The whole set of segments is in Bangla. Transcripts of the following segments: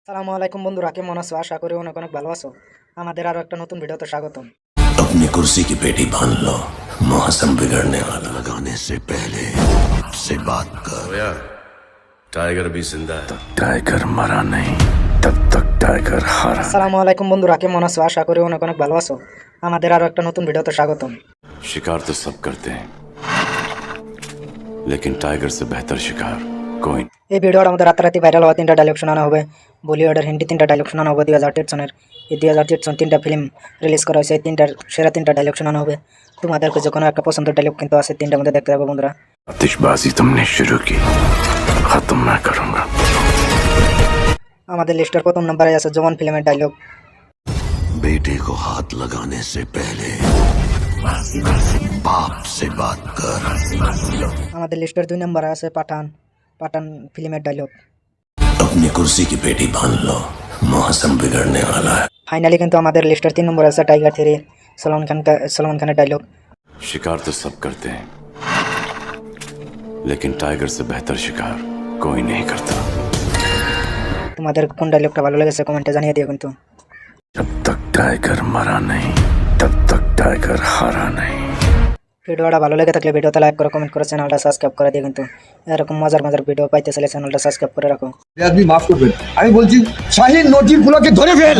আসসালামু আলাইকুম বন্ধুরা, কেমন আছো? আশা করি অনেক অনেক ভালো আছো। আমাদের আরো একটা নতুন ভিডিওতে স্বাগতম। अपनी कुर्सी की पेटी बांध लो, मौसम बिगड़ने वाला। लगाने से पहले से बात कर। टाइगर भी जिंदा है। टाइगर मरा नहीं तब तक टाइगर हारा। আসসালামু আলাইকুম বন্ধুরা, কেমন আছো? আশা করি অনেক অনেক ভালো আছো। আমাদের আরো একটা নতুন ভিডিওতে স্বাগতম। शिकार तो सब करते हैं, लेकिन टाइगर से बेहतर शिकार कोई नहीं। এই ভিডিওর মধ্যে রাতারাতি ভাইরাল হওয়া 3টা ডায়লগ শোনানো হবে। বলিউডের হিন্দি 3টা ডায়লগ শোনানো হবে। 2023 সনের এই 2023 সন 3টা ফিল্ম রিলিজ করা হয়েছে। এই 3টার সেরা 3টা ডায়লগ শোনানো হবে। তোমাদেরকে যে কোনো একটা পছন্দের ডায়লগ কিন্তু আছে, 3টার মধ্যে দেখতে পাবো বন্ধুরা। आतिशबाजी तुमने शुरू की, खत्म मैं करूंगा। আমাদের লিস্টের প্রথম নম্বরে আছে জওয়ান ফিল্মের ডায়লগ। बेटे को हाथ लगाने से पहले बाप से बात कर। আমাদের লিস্টের 2 নম্বরে আছে পাঠান ফিল্মের ডায়লগ। अपनी कुर्सी की पेटी बांध लो, मौसम बिगड़ने वाला है। ফাইনালি কিন্তু আমাদের লিস্টের 3 নম্বরে আছে টাইগার 3 সলমান খানের ডায়লগ। शिकार तो सब करते हैं, लेकिन टाइगर से बेहतर शिकार कोई नहीं करता। তোমাদের কোন ডায়লগটা ভালো লেগেছে কমেন্টে জানিয়ে দিও কিন্তু। जब तक टाइगर मरा नहीं तब तक टाइगर हारा नहीं। ভিডিওটা ভালো লেগে থাকলে ভিডিওতে লাইক করো, কমেন্ট করো, চ্যানেলটা সাবস্ক্রাইব করে দিও কিন্তু। এরকম মজার মজার ভিডিও পাইতে চাইলে চ্যানেলটা সাবস্ক্রাইব করে রাখো। আপনি মাফ করবেন, আমি বলছি শাহিন নোটিগুলোকে ধরে ফেল।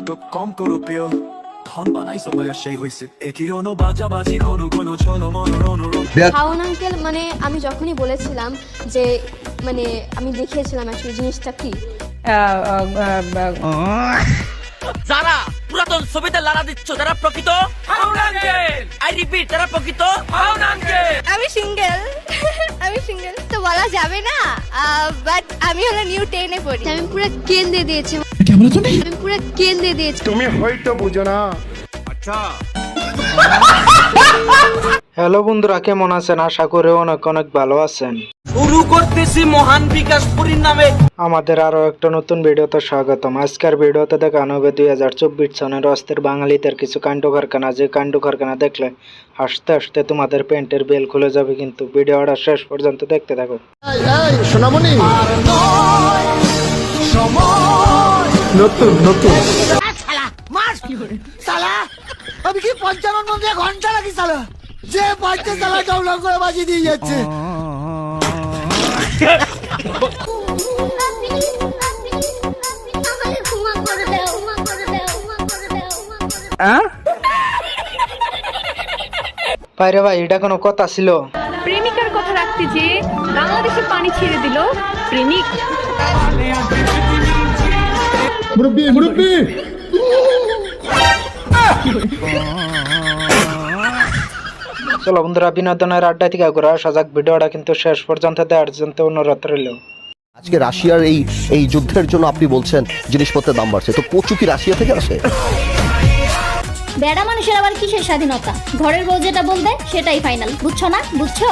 তো কম করো প্রিয় ধন বানাই সবাই সেই হইছে একই রনো বাজাবাজি কোনো কোনো চলো মনোরণ হাউন আঙ্কেল মানে আমি যখনই বলেছিলাম যে মানে আমি দেখিয়েছিলাম আসলে জিনিসটা কি যারা পুরাতন ছবিতে লাড়া দিচ্ছ তারা প্রকৃত হাউন আঙ্কেল। আই রিপিট, তারা প্রকৃত হাউন আঙ্কেল। আমি সিঙ্গেল তো বলা যাবে না, বাট আমি হলো নিউ 10 এ পড়ি। আমি পুরো কেন্দ্রে দিয়েছি, আমি পুরো কেন্দ্রে দিয়েছি। হ্যালো বন্ধুরা, কেমন আছেন? আশা করি অনেক অনেক ভালো আছেন। শুরু করতেছি মহান বিকাশ পুরীর নামে। আমাদের আরো একটা নতুন ভিডিওতে স্বাগতম। আজকের ভিডিওতে দেখানো হবে 2024 সনের অস্থির বাঙালিদের কিছু কাণ্ড কারখানা। যে কাণ্ড কারখানা দেখলে হাসতে হাসতে তোমাদের প্যান্টের বেল খুলে যাবে কিন্তু। ভিডিওটা শেষ পর্যন্ত দেখতে থাকো। সোনামণি নতুন আমি কি 55 ঘন্টা লাগি সালা, যে বাচ্চা সালা ডাউনলোড করে বাজি দিয়ে যাচ্ছে। বাইরে ভাই, এটা কোনো কথা ছিল? প্রেমিকার কথা রাখতে যে বাংলাদেশে পানি ছেড়ে দিল প্রেমিক। মুরব্বি চলো বন্ধুরা, বিনোদনের আড্ডা থেকে ঘুরে আসা যাক। ভিডিওটা কিন্তু শেষ পর্যন্ত দেওয়ার জন্য অনুরোধ রইল। আজকে রাশিয়ার এই যুদ্ধের জন্য আপনি বলছেন জিনিসপত্রের দাম বাড়ছে, তো কচু কি রাশিয়া থেকে আসে? বেড়া মানুষের আবার কিসের স্বাধীনতা? ঘরের বউ যেটা বলবে সেটাই ফাইনাল, বুঝছো না? বুঝছো?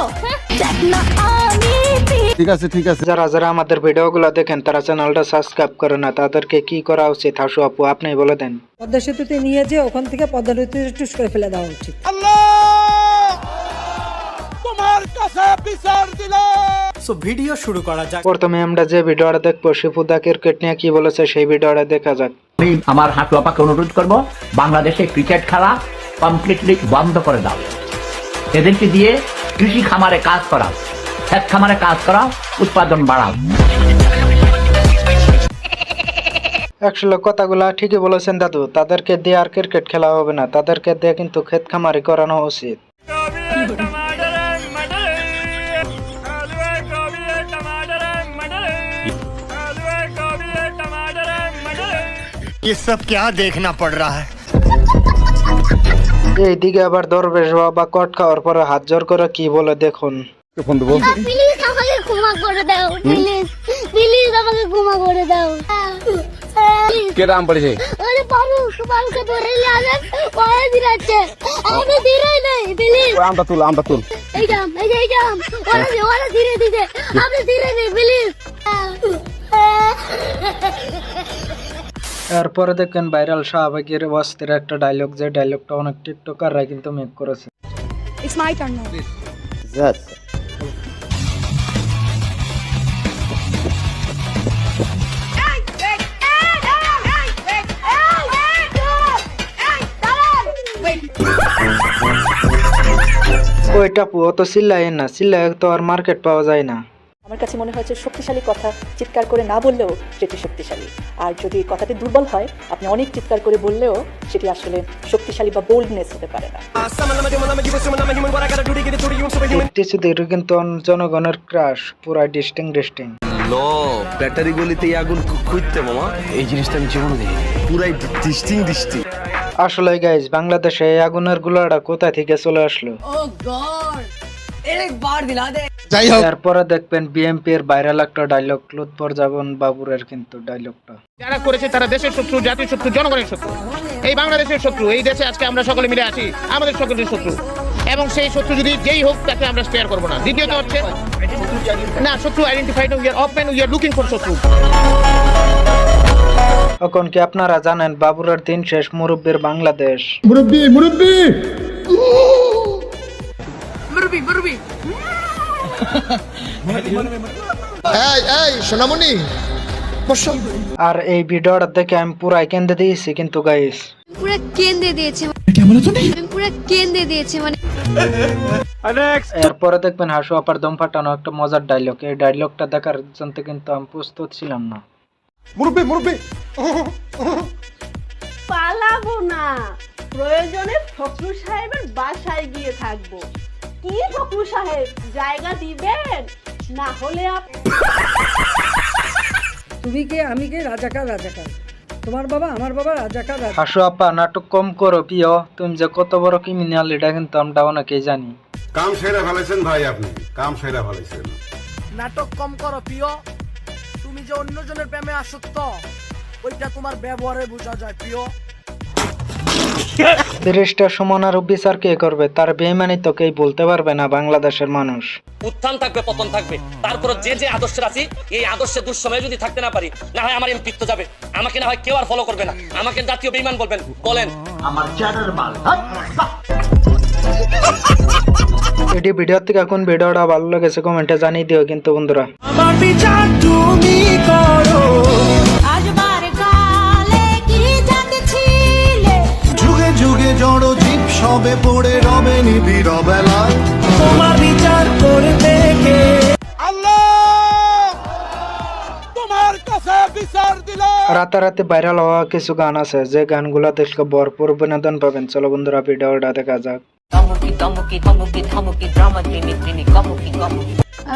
ঠিক আছে যারা যারা আমাদের ভিডিওগুলো দেখেন তারা চ্যানেলটা সাবস্ক্রাইব করে না, তাদেরকে কি করা উচিত? হাসু আপু, আপনি বলে দেন। পদ্মা সেতুতে নিয়ে যে ওখান থেকে পদ্মা নদীতে টুস করে ফেলে দেওয়া উচিত। ভিডিও শুরু করা যাক। প্রথমে আমরা যে ভিডিওটা দেখবো শিপুদা ক্রিকেট নিয়ে কি বলেছে, সেই ভিডিওটা দেখা যাক। আমি আমার হাঁটু আপাকে অনুরোধ করব, বাংলাদেশে ক্রিকেট খেলা কমপ্লিটলি বন্ধ করে দাও। এদেরকে দিয়ে কৃষি খামারে কাজ করাও, ক্ষেত খামারে কাজ করাও, উৎপাদন বাড়াও। আসলে কথাগুলা ঠিকই বলেছেন দাদু। তাদেরকে দিয়ে আর ক্রিকেট খেলা হবে না, তাদেরকে দিয়ে কিন্তু ক্ষেত খামারি করানো উচিত। ये सब क्या देखना पड़ रहा है? এইদিকে আবার দরবেশ বাবা কট খাওয়ার পরে হাত জোর করে কি বলে দেখুন। প্লিজ আমাকে ক্ষমা করে দাও, প্লিজ আমাকে ক্ষমা করে দাও। কে নাম পড়েছে? আরে পারুকে ধরে নিয়ে আসেন, ওরা দিরাচ্ছে, আমাকে দিরাই নাই। প্লিজ আমটা তুল এই জাম ওরা ধীরে দিতে, আপনি ধীরে নেই প্লিজ। এরপরে দেখেন ভাইরাল শাহবাগের ওয়াস্তের একটা ডায়লগ, যে ডায়লগটা অনেক টিকটকাররা কিন্তু মেক করেছে। It's my turn now. ওইটা পুয়ো তো চিল্লাই না, চিল্লাই তো আর মার্কেট পাওয়া যায় না। আমার কাছে মনে হয়েছে শক্তিশালী কথা চিৎকার করে না বললেও সেটি শক্তিশালী, আর যদি কথাটি দুর্বল হয় আপনি অনেক চিৎকার করে বললেও সেটি আসলে শক্তিশালী বা বোল্ডনেস হতে পারে না। দেখতেছি কিন্তু জনগণের ক্রাশ পুরা ডিস্টিং। ব্যাটারি গলিতে আগুন খুঁজতে মামা, এই জিনিসটা আমি জীবনে দেখি পুরাই ডিস্টিং। আসলে গাইজ, বাংলাদেশে এই আগুনের গুলাটা কোথা থেকে চলে আসলো? যাই হোক, এরপরে দেখবেন বিএমপি এর ভাইরাল একটা ডায়লগ, লুৎফরজামান বাবুরের কিন্তু ডায়লগটা। যারা করেছে তারা দেশের শত্রু, জাতির শত্রু, জনগণের শত্রু, এই বাংলাদেশের শত্রু। এই দেশে আজকে আমরা সকলে মিলে আছি, আমাদের সকলের শত্রু, এবং সেই শত্রু যদি যেই হোক তাকে আমরা স্পেয়ার করবো না। দ্বিতীয়ত হচ্ছে না, শত্রু identified, we are open, we are looking for শত্রু। এখন কি আপনারা জানেন বাবুরের দিন শেষ, মুরব্বীর বাংলাদেশ? এই সোনামণি বসো। আর এই ভিডিওটা দেখে আমি পুরাই কেঁদে দিয়েছি কিন্তু গাইস। পুরো কেন্দ্রে দিয়েছে, পুরো কেন্দ্রে দিয়েছে মানে। এরপরে দেখবেন হাসু আপার দম ফাটানো একটা মজার ডায়লগ। এই ডায়লগটা দেখার জন্য কিন্তু আমি প্রস্তুত ছিলাম না। মুরব্বি পালাবো না, প্রয়োজনে ফখরুল সাহেবের বাসায় গিয়ে থাকবো। কি ফখরুল সাহেব, জায়গা দিবেন? না হলে তুমি কে, আমি কে, রাজাকার। তোমার বাবা আমার বাবা রাজাকার। হাসু আপা, নাটক কম করো প্রিয়, তুমি যে কত বড় ক্রিমিনাল এটা কিন্তু আমরা অনেকেই জানি। কাম সেরা ফেলেছেন ভাই, আপনি কাম সেরা ফেলেছেন। নাটক কম করো প্রিয়, তুমি যে অন্যজনের প্রেমে আসক্ত ওইটা তোমার ব্যবহারে বোঝা যায় প্রিয়। ব্যারিস্টার সুমনার বিচার কে করবে? তার বেইমানি তো কেউ বলতে পারবে না বাংলাদেশের মানুষ। উত্থান থাকবে, পতন থাকবে, তারপর যে আদর্শে আছি এই আদর্শে দুঃসময়ে যদি থাকতে না পারি, না হয় আমার এমপিত্ব যাবে, আমাকে না হয় কেউ আর ফলো করবে না, আমাকে জাতীয় বেঈমান বলবেন। বলেন আমার চ্যাটার মাল। এটি ভিডিও থেকে এখন ভিডিওটা ভালো লেগেছে কমেন্টে জানিয়ে দিও কিন্তু বন্ধুরা। আমার বিচার তুমি করো, যুগে যুগে জড় জীব সবে পড়ে রবে নিবিড় বেলায়, তোমার বিচার করতে কে? আল্লাহ তোমার কাছে বিচার দিল। রাতারাতি ভাইরাল হওয়া কিছু গান আছে, যে গানগুলো দেখলে ভরপুর বিনোদন পাবেন। চলো বন্ধুরা ভিডিওটা দেখা যাক।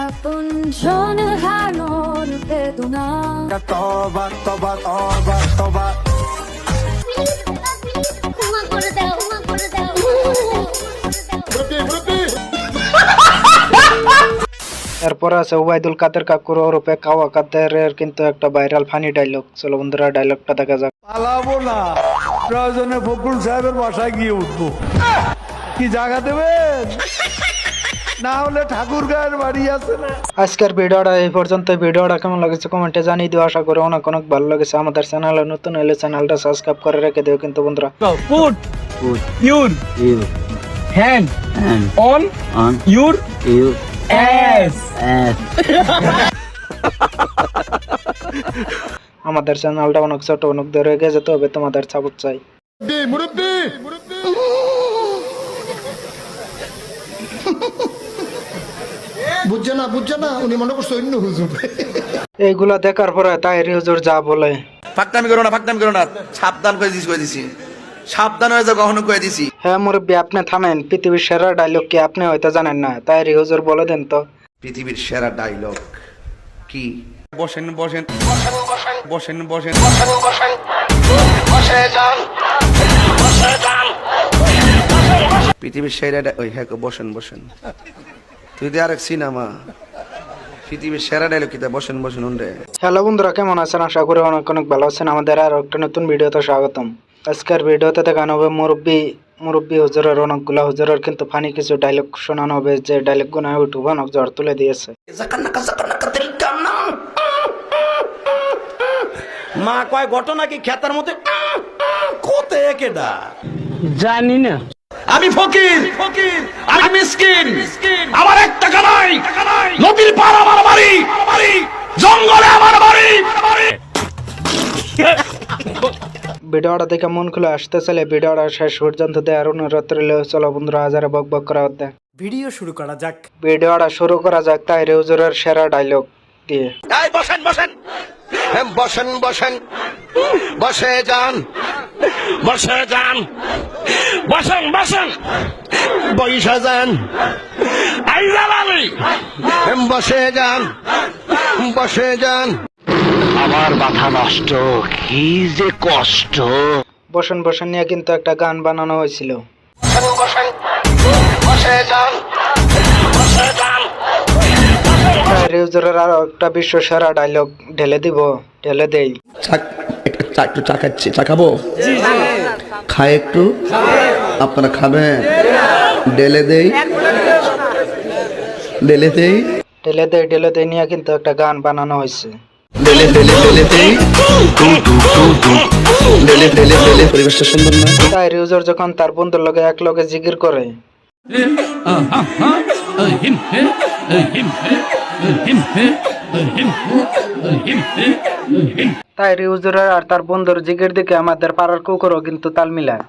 আপন জন হানোর বেদনা, তবা তবা তবা তবা। ক্ষমা করে দাও, ক্ষমা করে দাও। এরপর আছে ওবায়দুল কাদের কাকুর ওরূপে কাওয়া কাদেরের কিন্তু একটা ভাইরাল ফানি ডায়লগ। চলো বন্ধুরা ডায়লগটা দেখা যাক। পালাবো না, প্রয়োজনে ফখরুল সাহেবের বাসায় গিয়ে উঠবো। কি জায়গা দেবেন? না হলে ঠাকুর গায়ের বাড়ি আছে না। আজকের ভিডিওটা এই পর্যন্ত। ভিডিওটা কেমন লাগছে কমেন্টে জানিয়ে দিও। আশা করি অনেক অনেক ভালো লেগেছে। আমাদের চ্যানেলে নতুন হলে চ্যানেলটা সাবস্ক্রাইব করে রেখে দিও কিন্তু বন্ধুরা। Put your hand on your ass. আমাদের চ্যানেলটা অনেক ছোট, অনেক দূরে এগিয়ে যেতে হবে, তোমাদের সাপোর্ট চাই। বুঝছে না উনি মনে করছে অন্য হুজুর। এইগুলা দেখার পরে তাহিরি হুজুর যা বলে, ফাকনামি করো না, সাবধান করে দিছি, সাবধান হয়ে যাও, কখনো করে দিছি। হ্যাঁ মুরব্বী, আপনি থামেন। পৃথিবীর সেরা ডায়লগ কি আপনি হয়তো জানেন না, তাহিরি হুজুর বলে দেন তো। পৃথিবীর সেরা ডায়লগ কি? বসেন পৃথিবীর সেরা ওই হ্যাঁ বসেন। তুই তো আরেক সিনেমা, পৃথিবীর সেরা ডায়লগ কি? বসেন উন্ডে। হ্যালো বন্ধুরা, কেমন আছেন? আশা করি অনেক অনেক ভালো আছেন। আমাদের আর একটা নতুন ভিডিওতে স্বাগতম। আজকের ভিডিওতে দেখানো হবে মুরব্বী হুজুরের অনেকগুলা হুজুরের কিন্তু ফানি কিছু ডায়লগ শোনানো হবে, যে ডায়লগগুলো ইউটিউবে অনেক জ্বর তুলে দিয়েছে। মা কয় ঘটনা কি খেতার মধ্যে কোতে কেডা জানি না। আমি ফকির, আমি মিসকিন, আমার এক টাকা নাই, নদীর পার আমার বাড়ি, জঙ্গলে আমার বাড়ি। ভিডিওটা দেখে মন খুলে আসতে চাইলে ভিডিওটা শেষ পর্যন্ত দেওয়ার অনুরোধ রইল। চলো বন্ধুরা, হাজারে বক বক করা হতে। ভিডিওটা শুরু করা যাক তাহির হুজুরের সেরা ডায়লগ দিয়ে। বসেন বসেন বসেন বসেন বসে যান বসে যান বসেন বসেন বসে যান আইজাল আলী বসে যান বসে যান। আমার মাথা নষ্ট, কি যে কষ্ট। বসেন বসেন নিয়ে কিন্তু একটা গান বানানো হয়েছিল। বসেন বসে যান বসে যান। তাহির হুজুরের আরো একটা বিশ্ব সেরা ডায়লগ ঢেলে দিব, ঢেলে দেই। একটু চা খাচ্ছি, চা খাবো? খায় একটু, আপনারা খাবেন? ঢেলে দেই, ঢেলে দেই, ঢেলে দেই, ঢেলে দেই নিয়ে কিন্তু একটা গান বানানো হয়েছে। ঢেলে ঢেলে ঢেলে দেই, ঢেলে ঢেলে ঢেলে। পরিবেশটা সুন্দর না? তাহির হুজুর যখন তার বন্ধুর লগে এক লগে জিকির করে, তাহির হুজুরের আর তার বন্ধুর জিকির দিকে আমাদের পাড়ার কুকুরও কিন্তু তাল মিলায়।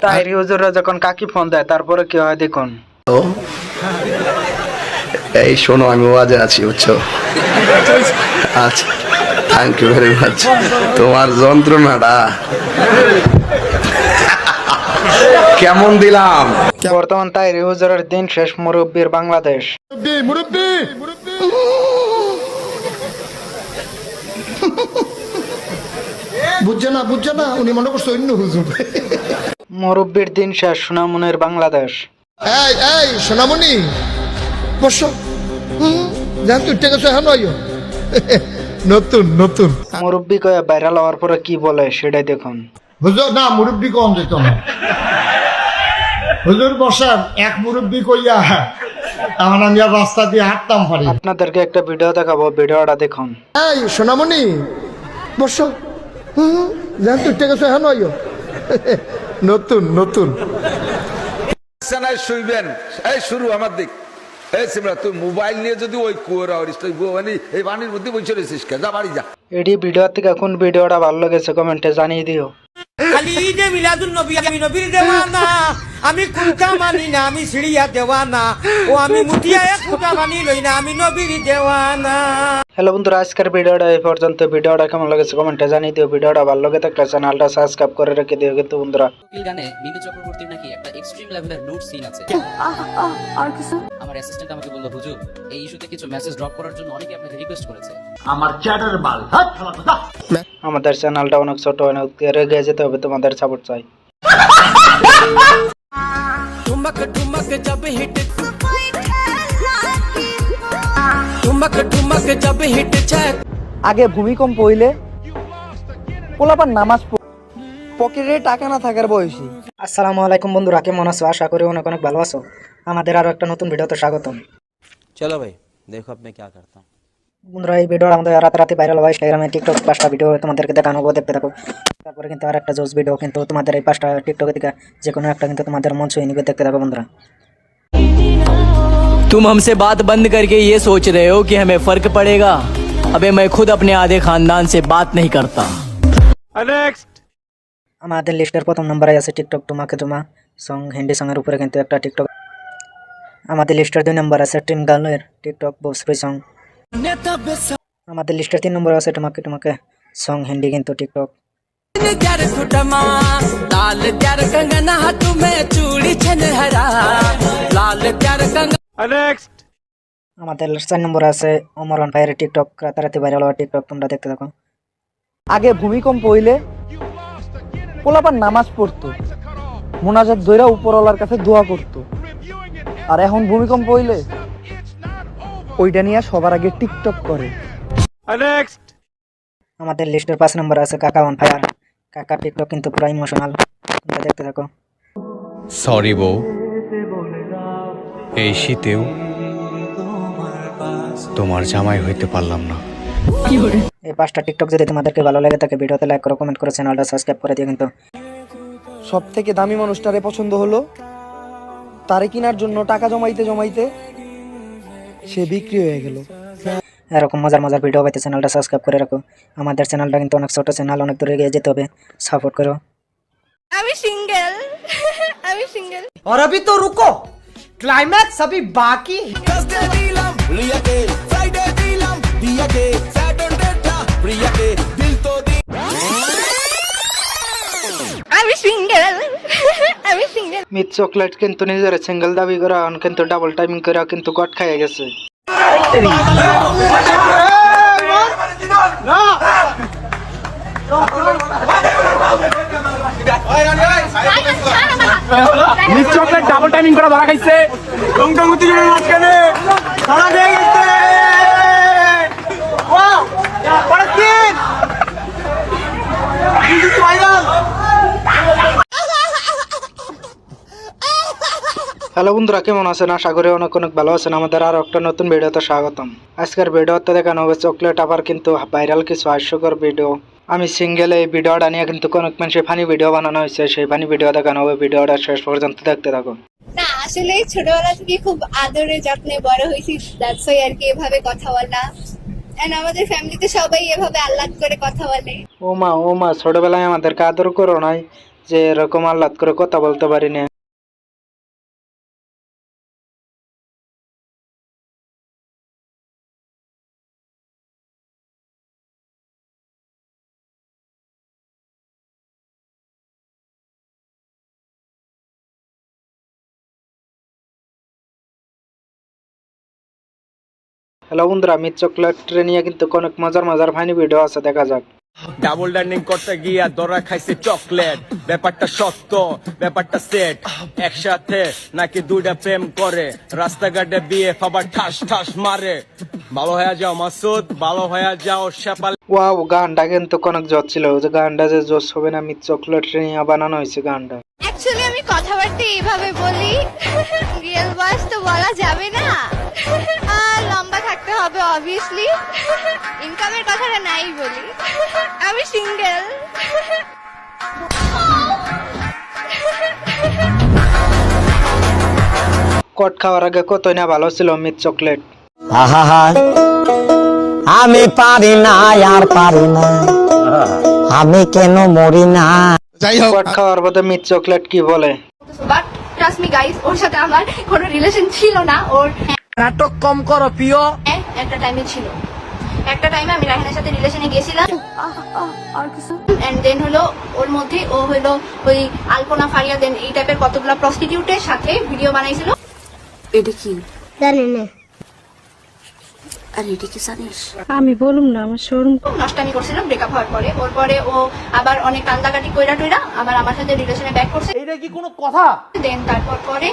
তাহির হুজুররা যখন কাকি ফোন দেয় তারপরে কি হয় দেখুন। এই শোনো, আমি ওয়াজে আছি, বুঝছো? আচ্ছা, থ্যাংক ইউ ভেরি মাচ। তোমার যন্ত্রণাটা কেমন দিলাম? বর্তমান তাহির হুজুরের দিন শেষ মুরব্বীর বাংলাদেশ। বুঝছে না উনি মনে করছে অন্য হুজুর। মুরব্বীর দিন শেষ সোনামুনের বাংলাদেশ। এই এই সোনামণি বসো। জান তুই টেকে এখন নতুন নতুন মুরব্বী কয়ে ভাইরাল হওয়ার পরে কি বলে সেটাই দেখুন। হুজুর না মুরব্বী কম যেত না। হুজুর বসান, এক মুরব্বী কইয়া আমার আমি আর রাস্তা দিয়ে হাঁটতাম পারি। আপনাদেরকে একটা ভিডিও দেখাবো, ভিডিওটা দেখুন। এই সোনামণি বসো। জান তুই টেকে এখন নতুন নতুন শুইবেন। এই শুরু আমার দিক। এই সিমরা, তুই মোবাইল নিয়ে যদি ওই কুয়োর মানে এই পানির মধ্যে বসে রয়েছিস, যা বাড়ি যা। এডি ভিডিও থেকে কোন ভিডিওটা ভালো লেগেছে কমেন্টে জানিয়ে দিও। খালি ঈদে মিলাদুন নবী আমি নবীর দেওয়ানা, আমি কুলকা মানি না, আমি সিঁড়িয়া দেওয়ানা, ও আমি মুটিয়া কুলকা মানি লই না, আমি নবীর দেওয়ানা। হ্যালো বন্ধুরা, আজকের ভিডিওটা এই পর্যন্ত। ভিডিওটা কেমন লেগেছে কমেন্টে জানিয়ে দিও। ভিডিওটা ভালো লেগে থাকলে চ্যানেলটা সাবস্ক্রাইব করে রেখে দিও কিন্তু বন্ধুরা। গানে মিমি চক্রবর্তীর নাকি একটা এক্সট্রিম লেভেলের নুড সিন আছে। আর কিছু আমার অ্যাসিস্ট্যান্ট আমাকে বলল, হুজুর এই ইস্যুতে কিছু মেসেজ ড্রপ করার জন্য অনেকে আপনাকে রিকোয়েস্ট করেছে। আমার চ্যাটার বাল। আমাদের চ্যানেলটা অনেক ছোট, অনেক এগিয়ে যেতে হবে, তোমাদের সাপোর্ট চাই। ठुमक ठुमक जब हिट ठुमक ठुमक जब हिट छक। আগে ভূমিকম্প হইলে পোলাপান নামাজ পকেটে টাকা না থাকার বয়সী। আসসালামু আলাইকুম বন্ধুরা, কেমন আছো? আশা করি অনেক অনেক ভালো আছো। আমাদের আরো একটা নতুন ভিডিওতে স্বাগতম। চলো ভাই দেখো আপনি কি করতে। বন্ধুরা, এই ভিডিওটা আমাদের রাতারাতি ভাইরাল হয় ইনস্টাগ্রামে, টিকটক 5টা ভিডিও তোমাদেরকে দেখানো হবে, দেখতে থাকো। তারপরে কিন্তু আর একটা জোস ভিডিও কিন্তু তোমাদের এই 5টা টিকটকে থেকে যে কোনো একটা কিন্তু তোমাদের মন ছুঁয়ে নিবে, দেখতে থাকো বন্ধুরা। तुम हमसे बात बंद करके ये सोच रहे हो कि हमें फर्क पड़ेगा? अबे मैं खुद अपने आधे खानदान से बात नहीं करता। আমাদের লিস্টের প্রথম নম্বরে আছে টিকটক তোমাকে তোমা সং, হিন্দি সঙ্গের উপরে কিন্তু একটা টিকটক। আমাদের লিস্টের 2 নম্বর আছে টিম গার্লের টিকটক ভোজপুরি সং। আমাদের লিস্টের 3 নম্বরে আছে তোমাকে তোমাকে সং, হিন্দি কিন্তু টিকটক। আমাদের 4 নম্বরে আছে ওমরান ভাইয়ের টিকটক, রাতারাতি ভাইরাল হওয়া টিকটক, তোমরা দেখতে থাকো। আগে ভূমিকম্প হইলে পোলাপান নামাজ পড়তো, মোনাজাত ধইরা উপরওয়ালার কাছে দোয়া করতো। আর এখন ভূমিকম্প হইলে ওইটা নিয়ে সবার আগে টিকটক করে। আমাদের লিস্টের 5 নম্বরে আছে কাকা ওয়ান ফায়ার। কাকা টিকটক কিন্তু পুরো ইমোশনাল, তোমরা দেখতে থাকো। সরি বউ, এই শীতেও তোমার জামাই হইতে পারলাম না। এই 5টা টিকটক যদি তোমাদেরকে ভালো লাগে থাকে ভিডিওতে লাইক করো, কমেন্ট করো, চ্যানেলটা সাবস্ক্রাইব করে দিও কিন্তু। সব থেকে দামি মানুষটারে পছন্দ হলো, তারে কেনার জন্য টাকা জমাইতে জমাইতে সে বিক্রি হয়ে গেল। এরকম মজার মজার ভিডিও পাইতে চ্যানেলটা সাবস্ক্রাইব করে রাখো। আমাদের চ্যানেলটা কিন্তু অনেক ছোট চ্যানেল, অনেক দূরে এগিয়ে যেতে হবে, সাপোর্ট করো। আমি সিঙ্গেল আমি সিঙ্গেল और अभी तो रुको क्लाइमैक्स अभी बाकी আমি সিঙ্গেল আমি সিঙ্গেল মিথ চকলেট কিন্তু নিজের সিঙ্গেল দাবি করা এখন কিন্তু ডাবল টাইমিং করে কিন্তু গট খাইয়ে গেছে। মিথ চকলেট ডাবল টাইমিং করে ধরা খাইছে টং টং উঠে যাবে মাঝখানে ধরা দিয়ে গেছে ওয়াও বড় কিন দিস ইজ ভাইরাল। হ্যালো বন্ধুরা, কেমন আছেন? আশা করি অনেক অনেক ভালো আছেন। আমাদের আরো একটা নতুন ভিডিওতে স্বাগতম। আজকের ভিডিওতে দেখানো হবে চকলেট আবার কিন্তু ভাইরাল কিছু হাস্যকর ভিডিও। আমি সিঙ্গেল এই ভিডিওটা নিয়ে কিন্তু অনেক মানুষের ফানি ভিডিও বানানো হয়েছে, সেই ফানি ভিডিও দেখানো হবে। ভিডিওটা শেষ পর্যন্ত দেখতে থাকুন। না আসলে ছোটবেলা থেকে খুব আদরে যত্নে বড় হয়েছি, দ্যাটস ওয়াই আর কি এভাবে কথা বলা। এন্ড আমাদের ফ্যামিলিতে সবাই এভাবে আহ্লাদ করে কথা বলে। ও মা ছোটবেলায় আমাদেরকে আদর করো নাই যে এরকম আহ্লাদ করে কথা বলতে পারি না। হ্যালো বন্ধুরা, মিথ চকলেট নিয়ে কিন্তু অনেক মজার ফানি ভিডিও আছে, দেখা যাক। ডাবল ডাইনিং করতে গিয়া ধরা খাইছে চকলেট, ব্যাপারটা সত্য, ব্যাপারটা সেট, একসাথে নাকি দুইটা প্রেম করে, রাস্তাঘাটে বিয়ে আবার ঠাস ঠাস মারে। ভালো হয়ে যাও মাসুদ, ভালো হয়ে যাও শেপাল। ওয়াও, গানটা কিন্তু অনেক জোর ছিল। যে গানটা যে জোর হবে না, মিথ চকলেট নিয়ে বানানো হয়েছে গানটা। অ্যাকচুয়ালি আমি কথাবার্তা এইভাবে বলি, রিয়েল ভয়েস তো বলা যাবে না, আর লম্বা থাকতে হবে অবভিয়াসলি। ইনকামের কথাটা নাই বলি। আমি সিঙ্গেল। কট খাওয়ার আগে কতই না ভালো ছিল মিথ চকলেট। আমি পারি না আর পারি না, আমি কেন মরি না। কট খাওয়ার পরে মিথ চকলেট কি বলে? বাট ট্রাস্ট মি গাইস, ওর সাথে আমার কোনো রিলেশন ছিল না। ওর নাটক কম করো প্রিয়। একটা টাইমে ছিল, একটা টাইমে আমি রায়হানের সাথে রিলেশনে গেছিলাম। এন্ড দেন হলো ওর মধ্যে ও হলো ওই আলপনা ফারিয়া দেন এই টাইপের কতগুলো প্রস্টিটিউটের সাথে ভিডিও বানাইছিল। এটা কি জানি না, আরে এটা কি জানিস? আমি বলুম না, আমার শোরুম নষ্টামি করছিল ব্রেকআপ হওয়ার পরে। ওর পরে ও আবার অনেক কান্দাকাটি কইরা টইরা আবার আমার সাথে রিলেশনে ব্যাক করছে। এটা কি কোনো কথা? দেন তারপর পরে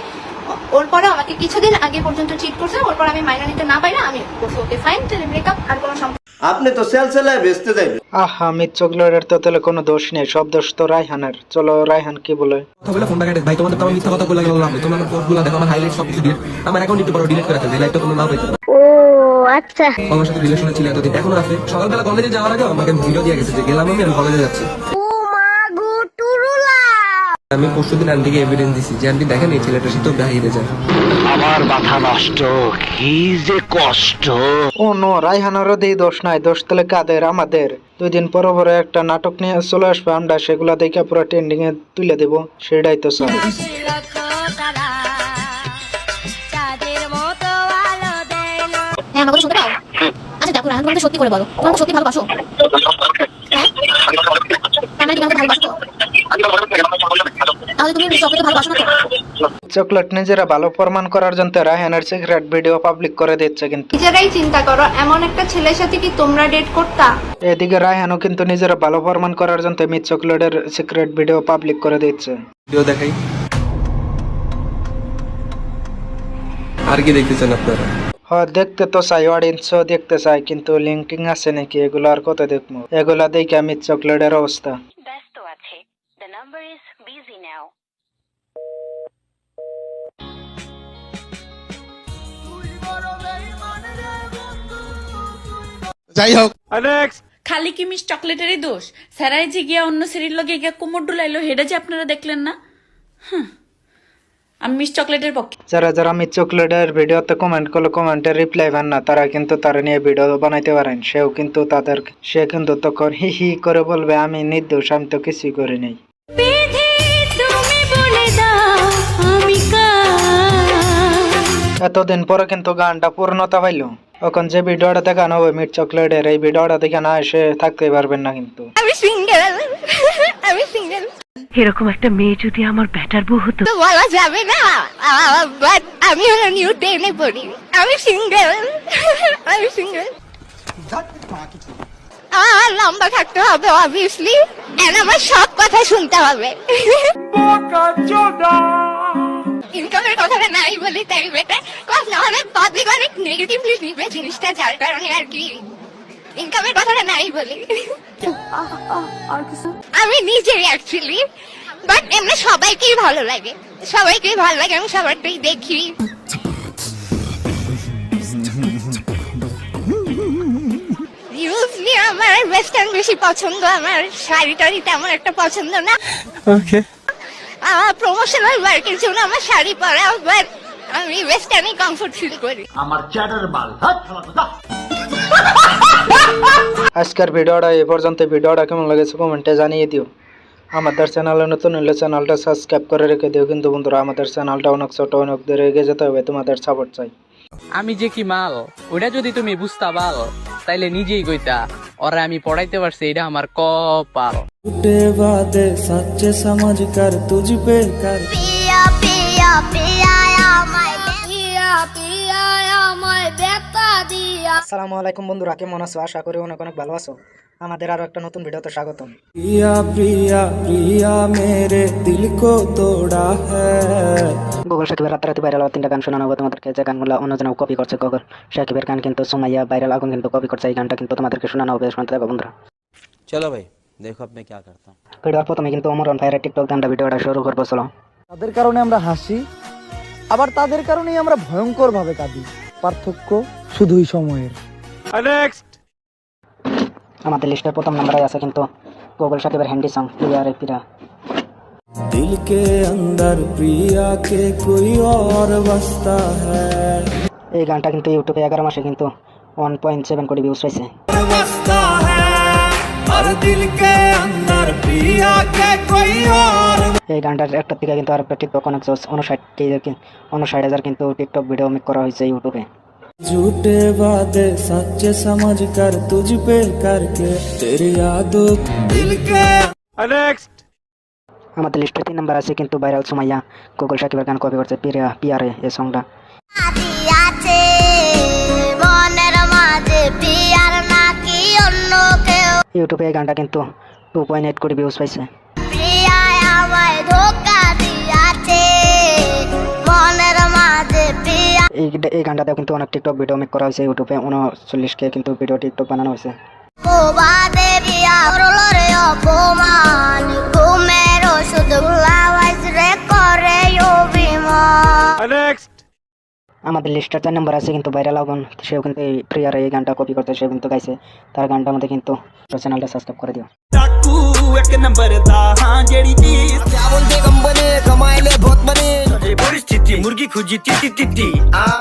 ওর পরে আমাকে কিছুদিন আগে পর্যন্ত চিট করছে। ওর পর আমি মাইনা নিতে না পাইরা আমি বলছি ওকে ফাইন, তাহলে ব্রেকআপ, আর কোনো সম্পর্ক। আপনি তো সেলসেলায় বেচতে যাবেন। আহা, মিথ চকলেটের তো তাহলে কোনো দোষ নেই, সব দোষ তো রায়হানের। চলো রায়হান কি বলে। বলে ফোনটা কাটে ভাই, তোমাদের তো আমি মিথ্যা কথা বলে গেলাম, তোমার পোস্টগুলো দেখো, আমার হাইলাইট সব কিছু দিয়ে আমার অ্যাকাউন্ট একটু বড় ডিলিট করে রাখতে, লাইভটা কোনো না হইতো। ও আচ্ছা, আমার সাথে রিলেশনে ছিল এতদিন, এখনো আছে। সকালবেলা কলেজে যাওয়ার আগে আমাকে ভিডিও দিয়ে গেছে যে গেলাম আমি কলেজে যাচ্ছি। আমি পরশুদিন আন্টিকে এভিডেন্স দিছি যে আন্টি দেখেন এই ছেলেটার সাথে বাহিরে যায়। আমার মাথা নষ্ট, কি যে কষ্ট। ও নো, রায়হানেরও দিয়ে দোষ নাই, দোষ তাহলে কাদের? আমাদের। 2 দিন পরে পরে একটা নাটক নিয়ে চলে আসবে, আমরা সেগুলো দেখে পুরো ট্রেন্ডিং এ তুলে দেবো, সেটাই তো স্যার। হ্যাঁ আমাকে শুনতে পাও? আচ্ছা দেখো রায়হান, তোমাকে সত্যি করে বলো, তোমাকে সত্যি ভালোবাসো? হ্যাঁ আমি কি তোমাকে ভালোবাসো? তাহলে তুমি চকলেটকে ভালোবাসো না তো? চকলেট নিজেরা ভালো প্রমাণ করার জন্য রায়হানের সিক্রেট ভিডিও পাবলিক করে দিচ্ছে। কিন্তু নিজেরাই চিন্তা করো, এমন একটা ছেলের সাথে কি তোমরা ডেট করতা? এদিকে রায়হানও কিন্তু নিজেরা ভালো প্রমাণ করার জন্য মিথ চকলেটের সিক্রেট ভিডিও পাবলিক করে দিচ্ছে। ভিডিও দেখাই, আর কি দেখতেছেন আপনারা? হ্যাঁ দেখতে তো চাই, অডিয়েন্সও দেখতে চাই, কিন্তু লিঙ্কিং আছে নাকি? এগুলো আর কত দেখবো? এগুলা দেখে মিথ চকলেটের অবস্থা। ব্যস্ত আছে, the number is busy now. যাই হোক, খালি কি মিস চকলেটেরই দোষ? স্যারাই যে গিয়া অন্য সিরির লগে গিয়া কোমর ডুলাইলো, হেডা যে আপনারা দেখলেন না। আমি মিস চকলেটের পক্ষে। যারা মিথ চকলেটের ভিডিওতে কমেন্ট করলে কমেন্টের রিপ্লাই পান না, তারা কিন্তু তারা নিয়ে ভিডিও বানাইতে পারেন। সে কিন্তু তখন হি হি করে বলবে আমি নির্দোষ, আমি তো কিছুই করি নাই। এতদিন পরে কিন্তু গানটা পূর্ণতা পাইল। এখন যে ভিডিওটা দেখানো হবে মিট চকলেটের, এই ভিডিওটা দেখে না এসে থাকতে পারবেন না কিন্তু। আমি সিঙ্গেল, আমি সিঙ্গেল। এরকম একটা মেয়ে যদি আমার ব্যাটার বউ হতো তো বলা যাবে না, বাট আমি হলো নিউ টেনে পড়ি। আমি সিঙ্গেল, আমি সিঙ্গেল। আমার লম্বা থাকতে হবে অবভিয়াসলি, এন্ড আমার সব কথা শুনতে হবে। ইনকামের কথাটা নাই বলি তাই বেটা, কজ না হলে পাবলিক অনেক নেগেটিভলি নিবে জিনিসটা, যার কারণে আর কি ইনকামের কথাটা নাই বলি। আমি নিজেই অ্যাকচুয়ালি, বাট এমনি সবাইকেই ভালো লাগে, সবাইকেই ভালো লাগে, আমি সবারটাই দেখি। ইউজলি আমার ওয়েস্টার্ন বেশি পছন্দ, আমার শাড়ি টাড়িটা আমার একটা পছন্দ না। ওকে, প্রমোশনাল ওয়ার্কের জন্য আমার শাড়ি পরা, বাট আমি ওয়েস্টার্নে কমফোর্ট ফিল করি। আমার চ্যাটার বাল আজকের ভিডিওটা এই পর্যন্ত। ভিডিওটা কেমন লেগেছে কমেন্টে জানিয়ে দিও। আমাদের চ্যানেলে নতুন হলে চ্যানেলটা সাবস্ক্রাইব করে রেখে দিও কিন্তু বন্ধুরা, আমাদের চ্যানেলটা অনেক ছোট, অনেক দূরে এগিয়ে যেতে হবে, তোমাদের সাপোর্ট চাই। আমি যে কি মাল ওটা যদি তুমি বুঝতা পাল তাইলে নিজেই কইতা ওরা আমি পড়াইতে পারছি, এটা আমার কপাল। सच्चे समझ कर तुझ पे कर পিয়া পিয়া পিয়া আমায় পিয়া পিয়া আমায় বেতা দিয়া। আসসালামু আলাইকুম বন্ধুরা, কেমন আছো? আশা করি অনেক অনেক ভালো আছো। আমাদের আরো একটা নতুন ভিডিওতে স্বাগতম। प्रिया प्रिया प्रिया मेरे दिल को तोड़ा है। গুগল সাকিবের রাতারাতি ভাইরাল হওয়া 3টা গান শোনানো হবে তোমাদেরকে, যে গানগুলো অন্যজনও কপি করছে। গুগল সাকিবের গান কিন্তু সুমাইয়া ভাইরাল আগুন কিন্তু কপি করছে, এই গানটা কিন্তু তোমাদেরকে শোনানো হবে, শুনতে থাকো বন্ধুরা। চলো ভাই দেখো আপনি কি করতে। ভিডিওর প্রথমে কিন্তু অমরন ভাইয়ের টিকটক গানটা ভিডিওটা শুরু করবো, চলো। তাদের কারণে আমরা হাসি, আবার তাদের কারণেই আমরা ভয়ঙ্কর ভাবে কাঁদি। পার্থক্য শুধুই সময়ের। আমাদের লিস্টের প্রথম নাম্বারে আছে কিন্তু গুগল সাকিবের হ্যান্ডি সং প্রিয়া রে প্রিয়া। दिल के अंदर प्रिया के कोई और बसता है। এই গানটা কিন্তু ইউটিউবে 11 মাসে কিন্তু 1.7 কোটি ভিউজ পাইছে। बसता है हर दिल के अंदर प्रिया के कोई और। এই গানটার একটা থেকে কিন্তু আরেকটা টিকটক অনেক 59,000 কিন্তু টিকটক ভিডিও মেক করা হয়েছে ইউটিউবে। झूठे वादे सच्चे समझ कर तुझ पे करके तेरी यादों दिल के। আমাদের লিস্টে 3 নাম্বার আছে কিন্তু ভাইরাল সুমাইয়া গুগল সাকিবের গান কপি করছে প্রিয়া প্রিয়া রে, এই সংটা। আছে মনের মাঝে পিয়ার নাকি অন্য কেউ, ইউটিউবে এই গানটা কিন্তু 2.8 কোটি ভিউজ পাইছে। প্রিয়া আমায় ধোকা দিয়াছে মনের মাঝে পিয়া। এই গানটাতেও কিন্তু অনেক টিকটক ভিডিও মেক করা হয়েছে ইউটিউবে, 39কে কিন্তু ভিডিও টিকটক বানানো হয়েছে। ও বাদে বিয়া করলো রে অপমান, ঘুমের ওষুধ লাওয়াজ রে করে অভিমান। আমাদের লিস্টার 4 নাম্বার আছে কিন্তু ভাইরাল আগুন, সেও কিন্তু এই প্রিয়ার এই গানটা কপি করতে, সেও কিন্তু গাইছে। তার গানটার মধ্যে কিন্তু চ্যানেলটা সাবস্ক্রাইব করে দিও।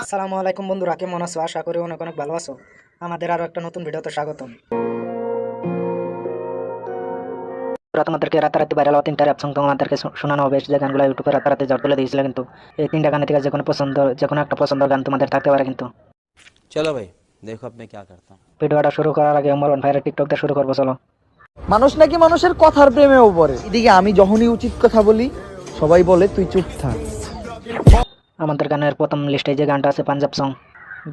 আসসালামু আলাইকুম বন্ধুরা, কেমন আছো? আশা করি অনেক অনেক ভালো আছো। আমাদের আরো একটা নতুন ভিডিওতে স্বাগতম। তোমাদেরকে রাতারাতি ভাইরাল হওয়া 3টা র‍্যাপ সং তোমাদেরকে শোনানো হবে, যে গানগুলো ইউটিউবে রাতারাতি ঝড় তুলে দিয়েছিল কিন্তু। এই 3টা গানের থেকে যে কোনো একটা পছন্দের গান তোমাদের থাকতে পারে কিন্তু। চলো ভাই দেখো আপনি কি করতে। ভিডিওটা শুরু করার আগে অমরন ভাইয়ের টিকটক দিয়ে শুরু করবো, চলো। মানুষ নাকি মানুষের কথার প্রেমেও পড়ে। এদিকে আমি যখনই উচিত কথা বলি সবাই বলে তুই চুপ থাক। আমাদের গানের প্রথম লিস্টে যে গানটা আছে পাঞ্জাব সং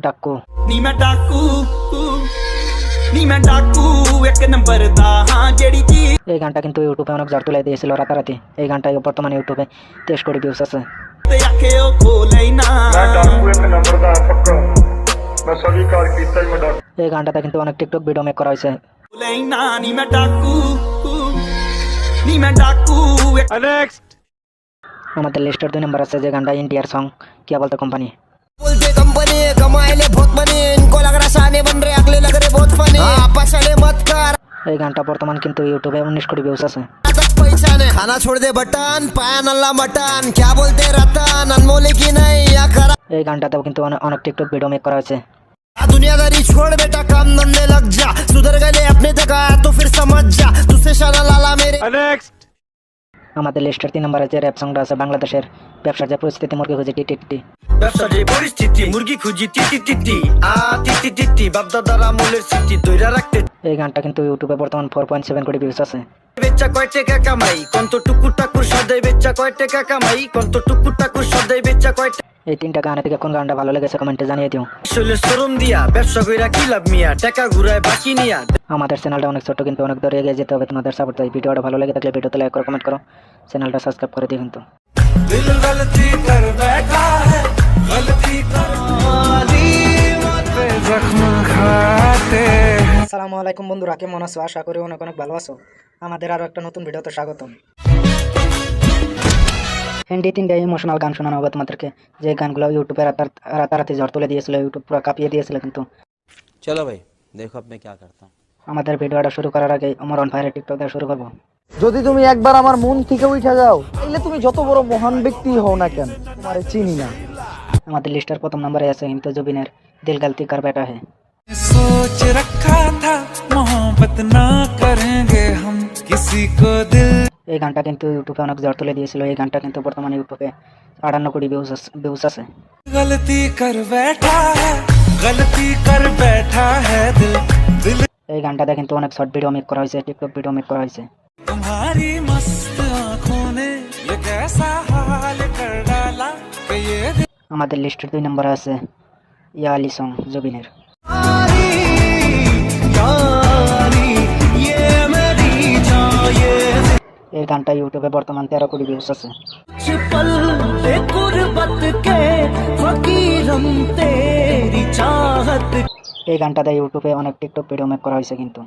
ডাকু। এই গানটা কিন্তু ইউটিউবে অনেক ঝড় তুলে দিয়েছিল রাতারাতি। এই গানটা বর্তমানে ইউটিউবে 23 কোটি ভিউজ আছে। এই গানটাতে কিন্তু অনেক টিকটক ভিডিও মেক করা হয়েছে। আমাদের লিস্টের 2 নাম্বার আছে যে গানটা ইন্ডিয়ার সং কি বলতে কোম্পানি। এই গানটা বর্তমান কিন্তু ইউটিউবে 19 কোটি ভিউজ আছে। এই গানটাতেও কিন্তু অনেক টিকটক ভিডিও মেক করা হয়েছে। दुनियादारी छोड़ बेटा काम धंधे लग जा, सुधर गए अपने तक आया तो फिर समझ जा, तुझसे शाला लाला मेरे। আমাদের লিস্টের 3 নম্বরে যে র্যাপ সংটা আছে বাংলাদেশের ব্যবসার যে পরিস্থিতি মুরগি খুঁজি টিটি। ব্যবসা যে পরিস্থিতি মুরগি খুঁজি টিটি টিটি টিটি টিটি বাপদাদার আমলের স্মৃতি দইরা রাখতে। এই গানটা কিন্তু ইউটিউবে বর্তমান 4.7 কোটি ভিউজ আছে। বেচা কয় টাকা কামাই কত টুকুর টাকুর সদাই বেচা কয় টাকা কামাই কত টুকুর টাকুর সদাই বেচা কয়। এই 3টা গানে থেকে কোন গানটা ভালো লেগেছে কমেন্টে জানিয়ে দিও। আসলে শরম দিয়া ব্যবসা কইরা কি লাভ মিয়া টাকা ঘুরায় বাকি নিয়া। আমাদের চ্যানেলটা অনেক ছোট কিন্তু অনেক দূরে এগিয়ে যেতে হবে তোমাদের সাপোর্ট চাই। ভিডিওটা ভালো লেগে থাকলে ভিডিওতে লাইক করো কমেন্ট করো চ্যানেলটা সাবস্ক্রাইব করে দিও কিন্তু। আসসালামু আলাইকুম বন্ধুরা, কেমন আছো? আশা করি অনেক অনেক ভালো আছো। আমাদের আরো একটা নতুন ভিডিওতে স্বাগতম। হিন্দি 3টা ইমোশনাল গান শোনানো হবে তোমাদেরকে, যে গানগুলো ইউটিউবে রাতারাতি ঝড় তুলে দিয়েছিল, ইউটিউব পুরো কাঁপিয়ে দিয়েছিল কিন্তু। চলো ভাই দেখো আপনি কি করতে। আমাদের ভিডিওটা শুরু করার আগে অমরন ভাইয়ের টিকটক দিয়ে শুরু করবো। যদি তুমি একবার আমার মন থেকে উঠে যাও তাহলে তুমি যত বড় মহান ব্যক্তি হও না কেন তোমারে চিনি না। আমাদের লিস্টের প্রথম নম্বরে আছে হিন্তু জুবিনের দিল গলতি কর বেটা হে। सोच रखा था मोहब्बत ना करेंगे हम किसी को दिल। এই গানটা কিন্তু ইউটিউবে অনেক ঝড় তুলে দিয়েছিল। এই গানটা কিন্তু বর্তমানে ইউটিউবে 58 কোটি ভিউজ আছে। गलती कर बैठा है गलती कर बैठा है दिल दिल। এই গানটাতে কিন্তু অনেক শর্ট ভিডিও মেক করা হয়েছে, টিকটক ভিডিও মেক করা হয়েছে। तुम्हारी मस्त आँखों ने ये कैसा हाल कर डाला कि ये। আমাদের লিস্টের 2 নম্বরে আছে ইয়া আলী সং জুবিনের। এই গানটা ইউটিউবে বর্তমান 13 কোটি ভিউজ আছে। এই গানটাতে ইউটিউবে অনেক টিকটক ভিডিও মেক করা হয়েছে কিন্তু।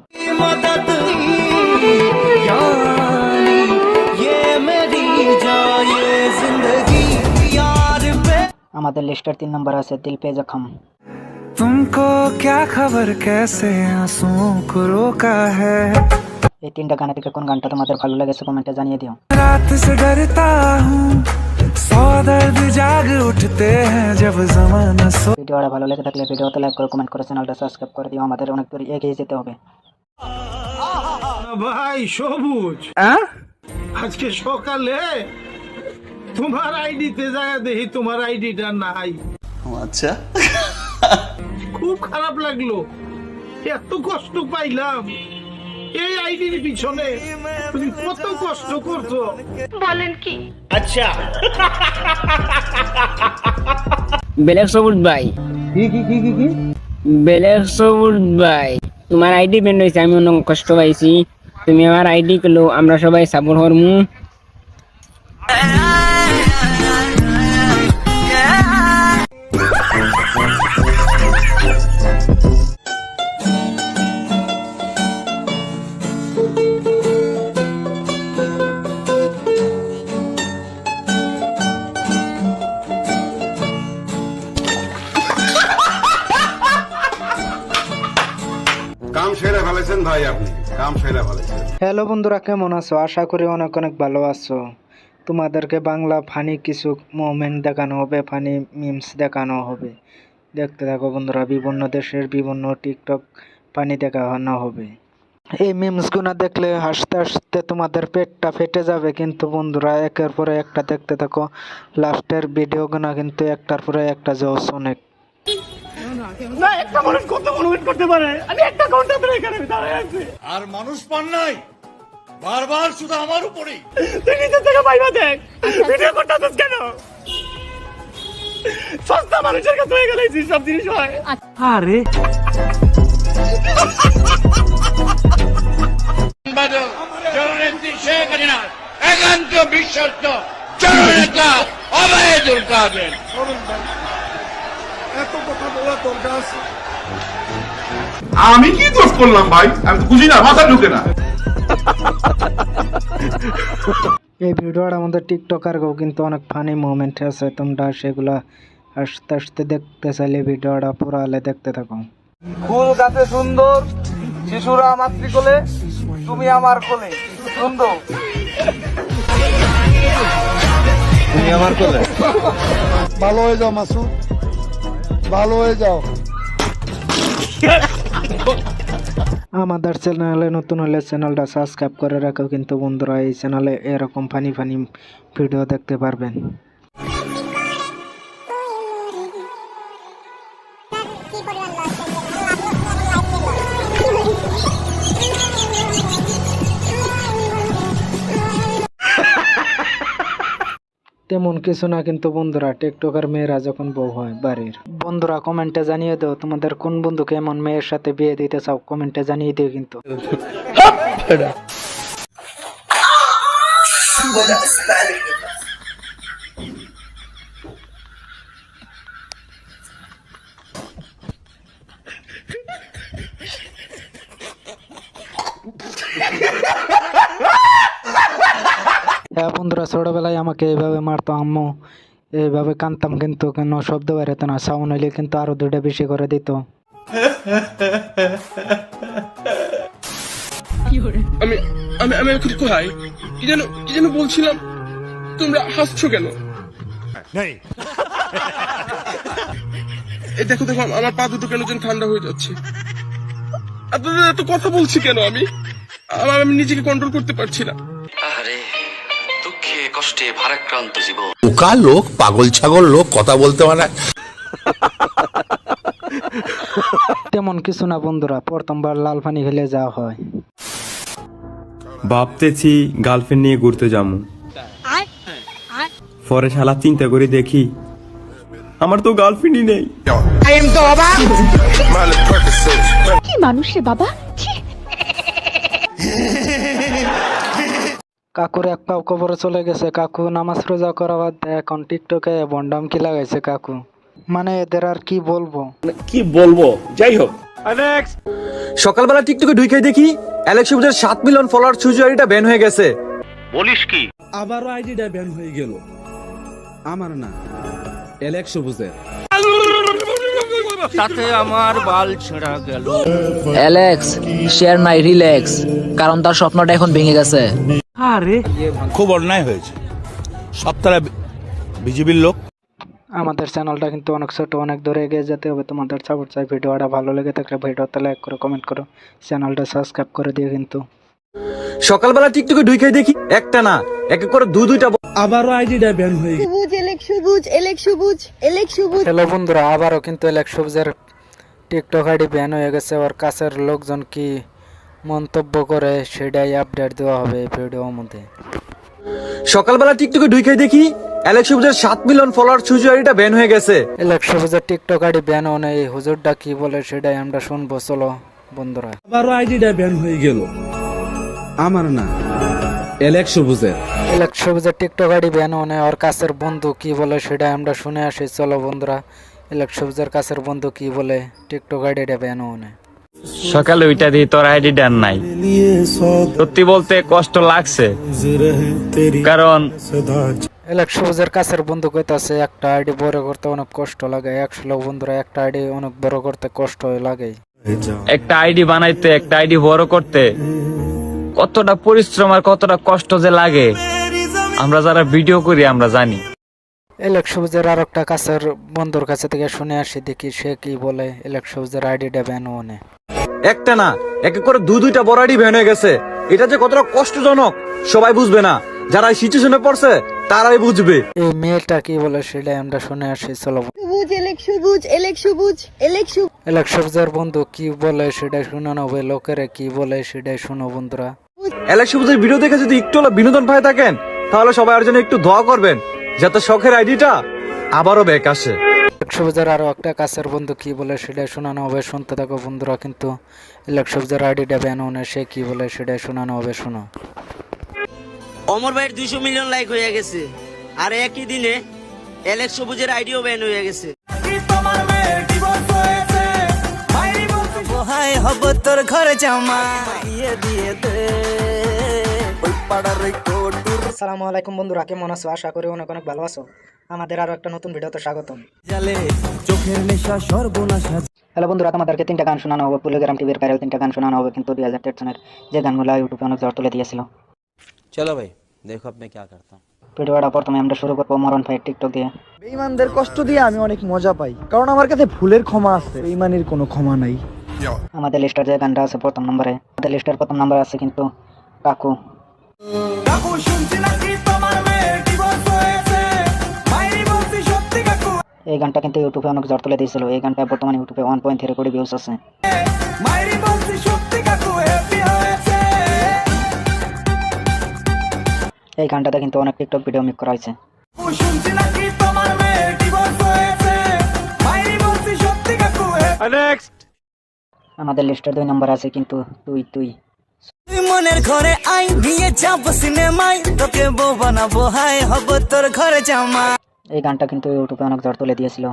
আমাদের লিস্টের 3 নম্বর আছে দিল পে জখম। तुमको क्या खबर कैसे आंसुओं को रोका है। এই 3টা গানে থেকে কোন গানটা তোমাদের ভালো লেগেছে কমেন্টে জানিয়ে দিও। रात से डरता हूँ सौ दर्द जाग उठते हैं जब ज़माना सो। ভিডিওটা ভালো লেগে থাকলে ভিডিওতে লাইক করো কমেন্ট করো চ্যানেলটা সাবস্ক্রাইব করে দিও। আমাদের অনেক দূর এগিয়ে যেতে হবে। ভাই সবুজ, আজকে সকালে তোমার আইডিতে যায় দেখি তোমার আইডিটা নাই। আচ্ছা, খুব খারাপ লাগলো, এত কষ্ট পাইলাম। এই আইডির পিছনে তুমি কত কষ্ট করছো বলেন কি? আচ্ছা বেলেগ সবুজ ভাই, কি বেলেগ সবুজ ভাই, তোমার আইডি বেন্ড হয়েছে, আমি অনেক কষ্ট পাইছি। তুমি আমার আইডি করলো, আমরা সবাই সাপোর্ট করমু। কাম সেরা ফেলেছেন ভাই, আপনি কাম সেরা ফেলেছেন। হ্যালো বন্ধুরা, কেমন আছো? আশা করি অনেক অনেক ভালো আছো। তোমাদেরকে বাংলা ফানি কিছু মোমেন্ট দেখানো হবে, ফানি মিমস দেখানো হবে। দেখতে থাকো বন্ধুরা, বিভিন্ন দেশের বিভিন্ন টিকটক ফানি দেখানো হবে। এই মিমসগুলো দেখলে হাসতে হাসতে তোমাদের পেটটা ফেটে যাবে কিন্তু বন্ধুরা, একের পরে একটা দেখতে থাকো। লাস্টের ভিডিওগুলো কিন্তু একটার পরে একটা জোস অনেক। না, একটা মানুষ কত কমেন্ট করতে পারে? আমি একটা ঘন্টা ধরে এখানে দাঁড়ায় আছি আর মানুষ পান নাই, বারবার শুধু আমার উপরেই। তুই নিজের থেকে পাইবা দেখ, ভিডিও করতেছিস কেন? সস্তা মানুষের কাছে হয়ে গেলে সব জিনিস হয়। আরে জননেত্রী শেখ হাসিনা একান্ত বিশ্বস্ত জননেতা অবায়দুল কাদের। এত কথা বলা তোর কাছ? আমি কি দোষ করলাম ভাই? আমি তো বুঝি না, মাথা ঢুকে না। এই ভিডিওটা আমাদের টিকটকারকেও কিন্তু অনেক ফানি মোমেন্ট আছে, তোমরা সেগুলা আস্তে আস্তে দেখতে চাইলে ভিডিওটা পুরো আলে দেখতে থাকো। ফুল গাছে সুন্দর, শিশুরা মাতৃকোলে, তুমি আমার কোলে সুন্দর। তুমি আমার কোলে। ভালো হয়ে যাও মাসুদ, ভালো হয়ে যাও। আমাদের চ্যানেলে নতুন হলে চ্যানেলটা সাবস্ক্রাইব করে রাখো কিন্তু বন্ধুরা, এই চ্যানেলে এরকম ফানি ভিডিও দেখতে পারবেন। তেমন কিছু না কিন্তু বন্ধুরা, টিকটকার মেয়েরা যখন বউ হয় বাড়ির। বন্ধুরা কমেন্টে জানিয়ে দাও তোমাদের কোন বন্ধুকে এমন মেয়ের সাথে বিয়ে দিতে চাও, কমেন্টে জানিয়ে দিও কিন্তু। হ্যাঁ বন্ধুরা, ছোটবেলায় আমাকে এইভাবে মারতো আম্মু, এইভাবে কানতাম কিন্তু কেন শব্দ বেরোতো না, সাউন্ড হইলে কিন্তু আরো 2টা বেশি করে দিত। আমি আমি আমি এখন কোথায় কি যেন বলছিলাম, তোমরা হাসছো কেন? এই দেখো দেখো আমার পা দুটো কেন যেন ঠান্ডা হয়ে যাচ্ছে। আপনাদের এত কথা বলছি কেন? আমি নিজেকে কন্ট্রোল করতে পারছি না। আরে দুঃখে কষ্টে ভারাক্রান্ত জীবন, বোকা লোক, পাগল ছাগল লোক কথা বলতে পারে। তেমন কিছু না বন্ধুরা, প্রথমবার লাল পানি খেলে যা হয়। ভাবতেছি গার্লফ্রেন্ড নিয়ে ঘুরতে যাবো, পরে শালা চিন্তা করে দেখি আমার তো গার্লফ্রেন্ডই নেই। কি মানুষ রে বাবা। কাকুর এক পাও কবরে চলে গেছে। কাকু নামাজ রোজা করা বাদ দেয়, এখন টিকটকে বন্ডাম কি লাগাইছে কাকু। মানে এদের আর কি বলবো। যাই হোক, সকালবেলা টিকটকে ঢুকে দেখি অ্যালেক্স সবুজের 7 মিলিয়ন ফলোয়ার ছুজুয়ারিটা ব্যান হয়ে গেছে। বলিস কি? আবারও আইডিটা ব্যান হয়ে গেল। আমার না, অ্যালেক্স সবুজের। তাতে আমার বাল ছেঁড়া গেল। অ্যালেক্স শেয়ার নাই, রিল্যাক্স, কারণ তার স্বপ্নটা এখন ভেঙে গেছে। আরে খুব অন্যায় হয়েছে, সব তারা বিজেপির লোক। আমাদের চ্যানেলটা কিন্তু অনেক ছোট, অনেক দূরে এগিয়ে যেতে হবে। তোমাদের সাপোর্ট চাই। ভিডিওটা ভালো লেগে থাকলে ভিডিওতে লাইক করো, কমেন্ট করো, চ্যানেলটা সাবস্ক্রাইব করে দিও কিন্তু। সকালবেলা টিকটকে ঢুকে দেখি একটা না এক করে দুইটা আবারও আইডিটা ব্যান হয়ে গেল। হ্যালো বন্ধুরা, আবারও কিন্তু অ্যালেক্স সবুজের টিকটক আইডি ব্যান হয়ে গেছে। ওর কাছের লোকজন কি মন্তব্য করে সেটাই আপডেট দেওয়া হবে এই ভিডিওর মধ্যে। সকালবেলা টিকটকে ঢুকে দেখি অ্যালেক্স সবুজের 7 মিলিয়ন ফলোয়ার ছুজুয়ারিটা ব্যান হয়ে গেছে। অ্যালেক্স সবুজের টিকটক আইডি ব্যান হনে এই হুজুরটা কি বলে সেটাই আমরা শুনবো। চলো বন্ধুরা। আবারও আইডিটা ব্যান হয়ে গেল। আমার না, অ্যালেক্স সবুজের। অ্যালেক্স সবুজের টিকটক আইডি ব্যান হনে ওর কাছের বন্ধু কি বলে সেটাই আমরা শুনে আসি। চলো বন্ধুরা, অ্যালেক্স সবুজের কাছের বন্ধু কি বলে টিকটক আইডিটা ব্যান হনে। সকালে ওইটা দিয়ে তোর আইডি ডান নাই। সত্যি বলতে কষ্ট লাগছে, কারণ অ্যালেক্স সবুজের কাছের বন্ধু কইতাছে একটা আইডি বড় করতে অনেক কষ্ট লাগে। আসলে বন্ধুরা, একটা আইডি অনেক বড় করতে কষ্ট লাগে। একটা আইডি বানাইতে, একটা আইডি বড় করতে কতটা পরিশ্রম আর কতটা কষ্ট যে লাগে আমরা যারা ভিডিও করি আমরা জানি। অ্যালেক্স সবুজের আর একটা কাছের বন্ধুর কাছে থেকে শুনে আসি, দেখি সে কি বলে। অ্যালেক্স সবুজের আইডিটা ব্যান হনে একটা না এক করে দুইটা বড় আইডি ব্যান হয়ে গেছে। এটা যে কতটা কষ্টজনক সবাই বুঝবে না, যারা এই সিচুয়েশনে পড়ছে তারাই বুঝবে। এই মেয়েটা কি বলে সেটাই আমরা শুনে আসি। চলো। অ্যালেক্স সবুজের বন্ধু কি বলে সেটাই শুনানো হবে, লোকেরা কি বলে সেটাই শুনো বন্ধুরা। অ্যালেক্স সবুজের ভিডিও দেখে যদি একটু বিনোদন পায় থাকেন তাহলে সবাই আর জন্য একটু দোয়া করবেন যাতে শখের আইডিটা আবারও ব্যাক আসে। অ্যালেক্স সবুজের আরো একটা কাছের বন্ধু কি বলে সেটাই শোনানো হবে, শুনতে থাকো বন্ধুরা। কিন্তু অ্যালেক্স সবুজের আইডিটা ব্যান হনে সে কি বলে সেটাই শোনানো হবে, শুনো। অমর ভাইয়ের 200 মিলিয়ন লাইক হয়ে গেছে, আর একই দিনে অ্যালেক্স সবুজের আইডিও ব্যান হয়ে গেছে। হব তোর ঘর জামা দিয়ে দে। আসসালামু আলাইকুম বন্ধুরা, কেমন আছো? আশা করি অনেক অনেক ভালো আছো। আমাদের আরো একটা নতুন ভিডিওতে স্বাগতম। হ্যালো বন্ধুরা, তোমাদেরকে 3টা গান শোনানো হবে। পুলেগ্রাম টিভির ভাইরাল 3টা গান শোনানো হবে কিন্তু 2013 সনের যে গানগুলো ইউটিউবে অনেক ঝড় তুলে দিয়েছিল। चलो भाई देखो अब मैं क्या करता हूँ। ভিডিওটা প্রথমে আমরা শুরু করবো মরণ ভাই টিকটক দিয়ে। বেঈমানদের কষ্ট দিয়ে আমি অনেক মজা পাই, কারণ আমার কাছে ভুলের ক্ষমা আছে, বেঈমানির কোনো ক্ষমা নাই। আমাদের লিস্টার যে গানটা আছে প্রথম নম্বরে, আমাদের লিস্টার প্রথম নম্বরে আছে কিন্তু কাকু। এই গানটা কিন্তু ইউটিউবে অনেক ঝড় তুলে দিয়েছিল। এই গানটা বর্তমানে ইউটিউবে 1.3 কোটি ভিউজ আছে। এই গানটাতে কিন্তু অনেক টিকটক ভিডিও মেক করা হয়েছে। আমাদের লিস্টের 2 নম্বর আছে কিন্তু তুই তুই। তুই মনের ঘরে আই নিয়ে যাব সিনেমায়, তোকে বউ বানাবো হাই হব তোর ঘরে জামা। এই গানটা কিন্তু ইউটিউবে অনেক ঝড় তুলে দিয়েছিল।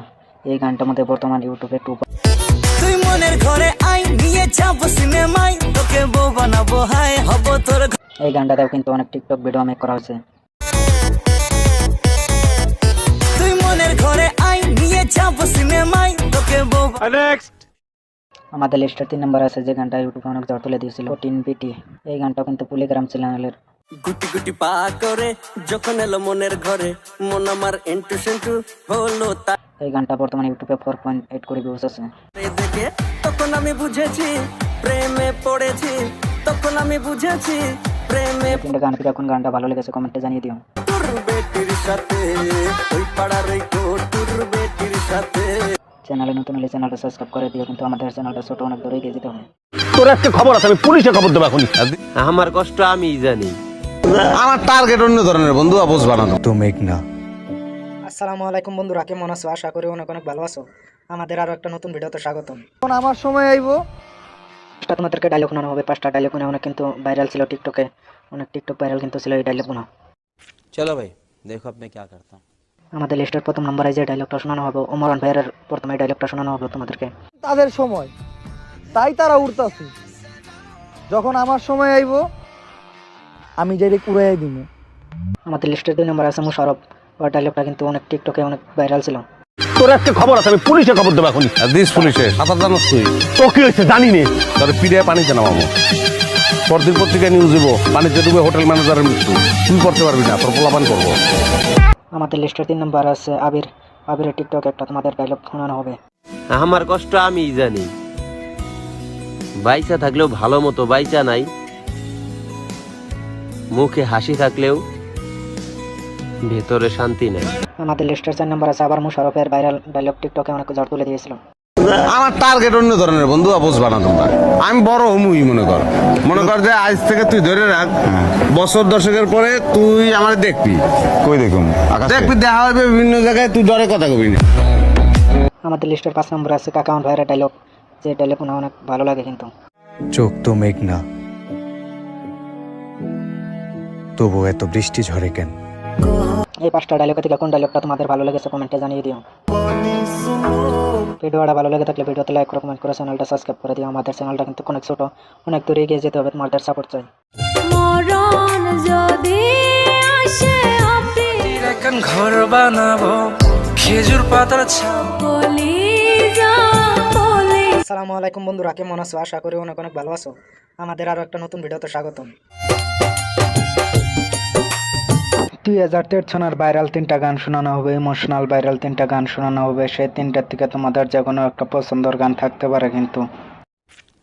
এই গানটার মধ্যে বর্তমান ইউটিউবে 2। তুই মনের ঘরে আই নিয়ে যাব সিনেমায়, তোকে বউ বানাবো হাই হব তোর। এই গানটাতেও কিন্তু অনেক টিকটক ভিডিও মেক করা হয়েছে। তুই মনের ঘরে আই নিয়ে যাব সিনেমায়, তোকে বউ। নেক্সট আমাদের লিস্টের 3 নম্বর আছে যে গানটা ইউটিউবে অনেক ঝড় তুলে দিয়েছিল, টিন বিটি। এই গানটা কিন্তু পুলিগ্রাম চ্যানেলের। গুটি গুটি পা করে যখন এলো মনের ঘরে, মন আমার এন্টু সেন্টু হলো তাই। এই গানটা বর্তমানে ইউটিউবে 4.8 কোটি ভিউজ আছে। দেখে তখন আমি বুঝেছি প্রেমে পড়েছি, তখন আমি বুঝেছি প্রেমে। তিনটা গান থেকে কোন গানটা ভালো লেগেছে কমেন্টে জানিয়ে দিও। তোর বেটির সাথে ওই পাড়ার ওই তোর বেটির সাথে। চ্যানেলে নতুন হলে চ্যানেলটা সাবস্ক্রাইব করে দিও, কিন্তু আমাদের চ্যানেলটা ছোট, অনেক দূরে এগিয়ে যেতে হবে। তোর একটা খবর আছে, আমি পুলিশে খবর দেবো এখন। আমার কষ্ট আমি জানি। আমার টার্গেট অন্য ধরনের বন্ধু, অবুঝ বানানো। তো মেঘ না। আসসালামু আলাইকুম বন্ধুরা, কেমন আছো? আশা করি অনেক অনেক ভালো আছো। আমাদের আরো একটা নতুন ভিডিওতে স্বাগতম। এখন আমার সময় আইবো, তোমাদেরকে ডায়লগ শোনানো হবে। 5টা ডায়লগ অনেক কিন্তু ভাইরাল ছিল টিকটকে, অনেক টিকটক ভাইরাল কিন্তু ছিল এই ডায়লগ গুলো। चलो भाई देखो अब मैं क्या करता हूँ। আমাদের লিস্টের প্রথম নম্বরে যে ডায়লগটা শোনানো হবে, ওমরান ভাইয়ের প্রথমে ডায়লগটা শোনানো হবে তোমাদেরকে। তাদের সময় তাই তারা উড়তাছে। যখন আমার সময় আইবো আমি যাই কুড়াই দিব। আমাদের লিস্টের 2 নম্বরে আছে মুশারফ। ওর ডায়লগটা কিন্তু অনেক টিকটকে অনেক ভাইরাল ছিল। তোর একটা খবর আছে, আমি পুলিশে খবর দেবো এখন। দিস পুলিশে সাঁতার জানাস তুই? তো কি হয়েছে জানি নে, তোর পিড়ে পানিতে নামাবো। পরদিন পত্রিকায় নিউজ দেবো, পানিতে ডুবে হোটেল ম্যানেজারের মৃত্যু। তুই করতে পারবি না, তোর পোলাপান করবো। আমাদের লিস্টের 3 নম্বর আছে আবির। আবিরের টিকটক একটা তোমাদের ডায়লগ শোনানো হবে। আমার কষ্ট আমি জানি, বাইচা থাকলেও ভালো মতো বাইচা নাই, মুখে হাসি থাকলেও ভেতরে শান্তি নাই। আমাদের লিস্টের 4 নম্বর আছে আবার মুশারফের ভাইরাল ডায়লগ, টিকটকে অনেক ঝড় তুলে দিয়েছিল। আমার টার্গেট অন্য ধরনের বন্ধু, অবুঝ বানানো। আমি বড় হমুই মনে কর যে আজ থেকে তুই ধরে রাখ, বছর 10 পরে তুই আমার দেখবি। কই দেখুন? দেখবি, দেখা হবে বিভিন্ন জায়গায়, তুই ডরে কথা কবি না। আমাদের লিস্টের 5 নম্বর আছে কাকাউন ভাইয়ের ডায়লগ, যে ডায়লগ অনেক ভালো লাগে কিন্তু। চোখ তো মেঘ না, তবু এত বৃষ্টি ঝরে কেন? এই 5টা ডায়লগ থেকে কোন ডায়লগটা তোমাদের ভালো লেগেছে কমেন্টে জানিয়ে দিও। ভিডিওটা ভালো লেগে থাকলে ভিডিওতে লাইক করে, কমেন্ট করে, চ্যানেলটা সাবস্ক্রাইব করে দিও। আমাদের চ্যানেলটা কিন্তু অনেক ছোট, অনেক দূরে এগিয়ে যেতে হবে, তোমাদের সাপোর্ট চাই। এখন ঘর বানাবো খেজুর পাতার ছাপ। আসসালামু আলাইকুম বন্ধুরা, কেমন আছো? আশা করি অনেক অনেক ভালো আছো। আমাদের আরো একটা নতুন ভিডিওতে স্বাগতম। 2023 সনের ভাইরাল 3টা গান শোনানো হবে, ইমোশনাল ভাইরাল 3টা গান শোনানো হবে। সেই 3টার থেকে তোমাদের যে কোনো একটা পছন্দের গান থাকতে পারে কিন্তু।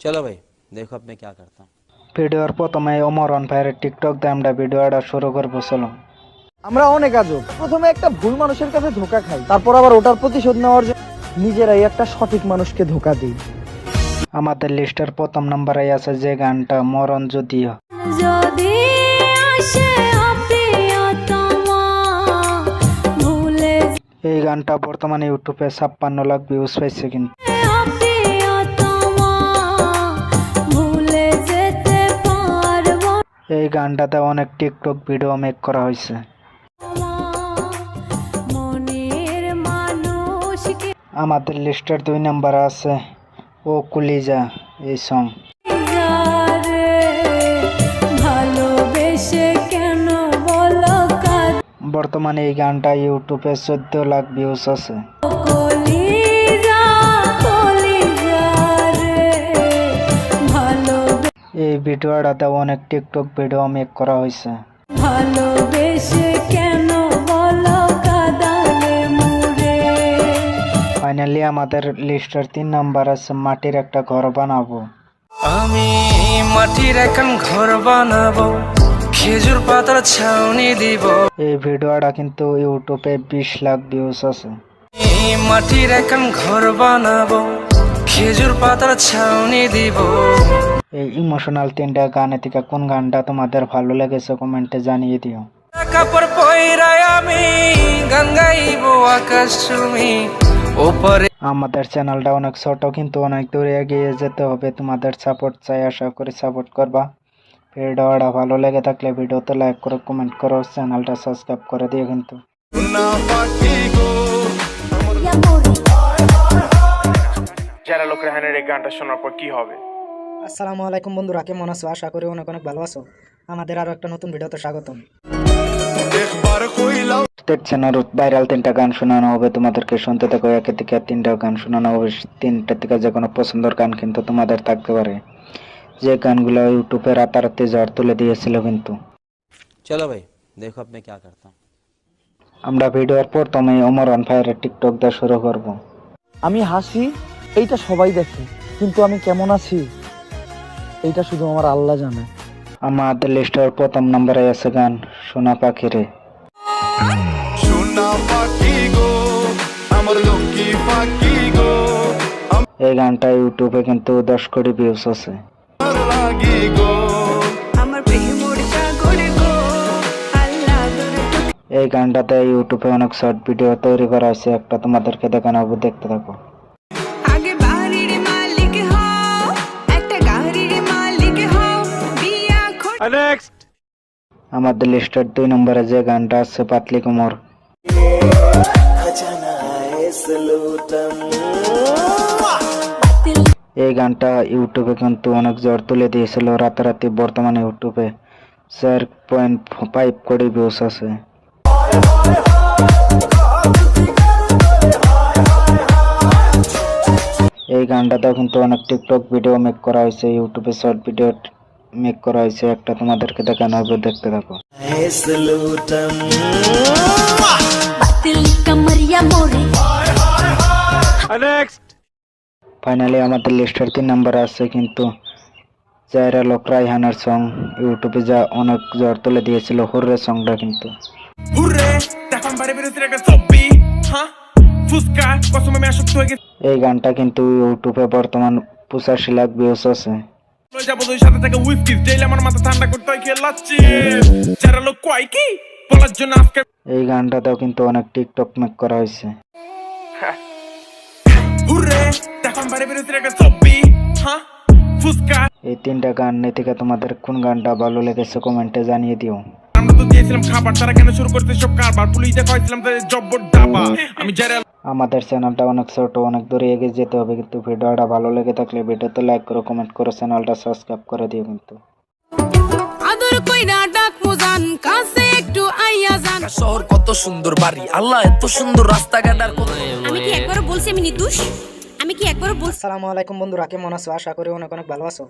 चलो भाई देखो अब मैं क्या करता हूँ। ভিডিওর প্রথমে ওমরান ভাইয়ের টিকটক দিয়ে আমরা ভিডিওটা শুরু করবো, চলো। আমরা অনেক আজব। প্রথমে একটা ভুল মানুষের কাছে ধোকা খাই, তারপর আবার ওটার প্রতিশোধ নেওয়ার জন্য নিজেরাই একটা সঠিক মানুষকে ধোকা দিই। আমাদের লিস্টের প্রথম নম্বরে আছে যে গানটা মরণ যদিও। এই গানটা বর্তমানে ইউটিউবে 56 লাখ ভিউজ পাইছে কিন্তু। এই গানটাতে অনেক টিকটক ভিডিও মেক করা হয়েছে। আমাদের লিস্টের 2 নম্বর আছে ও কুলিজা এই সং। বর্তমানে এই গানটা ইউটিউবে 14 লাখ ভিউজ আছে। এই ভিডিওটাতে অনেক টিকটক ভিডিও মেক করা হয়েছে। ফাইনালি আমাদের লিস্টের 3 নাম্বার আছে মাটির একটা ঘর বানাবো। আমি মাটির এখন ঘর বানাবো, খেজুর পাতার ছাউনি দিব। এই ভিডিওটা কিন্তু ইউটিউবে 20 লাখ ভিউজ আছে। মাটির এখন ঘর বানাবো, খেজুর পাতার ছাউনি দিব। এই ইমোশনাল 3টা গানে থেকে কোন গানটা তোমাদের ভালো লেগেছে কমেন্টে জানিয়ে দিও। কাপড় পয়রায় আমি গান গাইবো আকাশ চুমি ওপরে। আমাদের চ্যানেলটা অনেক ছোট কিন্তু অনেক দূরে এগিয়ে যেতে হবে, তোমাদের সাপোর্ট চাই, আশা করি সাপোর্ট করবা। ভিডিওটা ভালো লেগে থাকলে ভিডিওতে লাইক করো, কমেন্ট করো, চ্যানেলটা সাবস্ক্রাইব করে দিও কিন্তু। যারা লোক রেহানের এই গানটা শোনার পর কি হবে? আসসালামু আলাইকুম বন্ধুরা, কেমন আছো? আশা করি অনেক অনেক ভালো আছো। আমাদের আরো একটা নতুন ভিডিওতে স্বাগতম। দেখছেন আরো ভাইরাল 3টা গান শোনানো হবে তোমাদেরকে, শুনতে থাকো। 1 থেকে 3টা গান শোনানো হবে, 3টা থেকে যে কোনো পছন্দের গান কিন্তু তোমাদের থাকতে পারে, যে গানগুলো ইউটিউবে রাতারাতি ঝড় তুলে দিয়েছিল কিন্তু। चलो भाई देखो अब मैं क्या करता हूँ। আমরা ভিডিওর প্রথমে ওমর অন ফায়ারের টিকটক দিয়ে শুরু করব। আমি হাসি এইটা সবাই দেখে, কিন্তু আমি কেমন আছি এইটা শুধু আমার আল্লাহ জানে। আমাদের লিস্টের প্রথম নম্বরে আছে গান সোনা পাখি রে। এই গানটা ইউটিউবে কিন্তু 10 কোটি ভিউজ আছে। এই গানটাতে ইউটিউবে অনেক শর্ট ভিডিও তৈরি করা হয়েছে, একটা তোমাদেরকে দেখানো হবে, দেখতে থাকো। আমাদের লিস্টের 2 নম্বরে যে গানটা আছে পাতলি কোমর। এই গানটা ইউটিউবে কিন্তু অনেক ঝড় তুলে দিয়েছিল রাতারাতি, বর্তমানে ইউটিউবে 4.5 কোটি ভিউজ আছে। এই গানটাতেও কিন্তু অনেক টিকটক ভিডিও মেক করা হয়েছে, ইউটিউবে শর্ট ভিডিও মেক করা হয়েছে, একটা তোমাদেরকে দেখানো হবে, দেখতে থাকো। ফাইনালি আমাদের লিস্টের 3 নম্বরে আছে কিন্তু জায়রা লোক রায়হানের সং, ইউটিউবে যা অনেক ঝড় তুলে দিয়েছিল হুররে সংটা কিন্তু। এই গানটা কিন্তু ইউটিউবে বর্তমান 85 লাখ ভিউজ আছে। এই গানটাতেও কিন্তু অনেক টিকটক মেক করা হয়েছে। এই 3টা গান থেকে তোমাদের কোন গানটা ভালো লেগেছে কমেন্টে জানিয়ে দিও। আমাদের চ্যানেলটা অনেক ছোট, অনেক দূরে এগিয়ে যেতে হবে কিন্তু। ভিডিওটা ভালো লেগে থাকলে ভিডিওতে লাইক করো, কমেন্ট করো, চ্যানেলটা সাবস্ক্রাইব করে দিও কিন্তু। শহর কত সুন্দর, বাড়ি আল্লাহ এত সুন্দর, রাস্তাঘাট আর আমি কি একবারও বলছি আমি নির্দোষ? আমি কি একবারও বলছি? আসসালামু আলাইকুম বন্ধুরা, কেমন আছো? আশা করি অনেক অনেক ভালো আছো।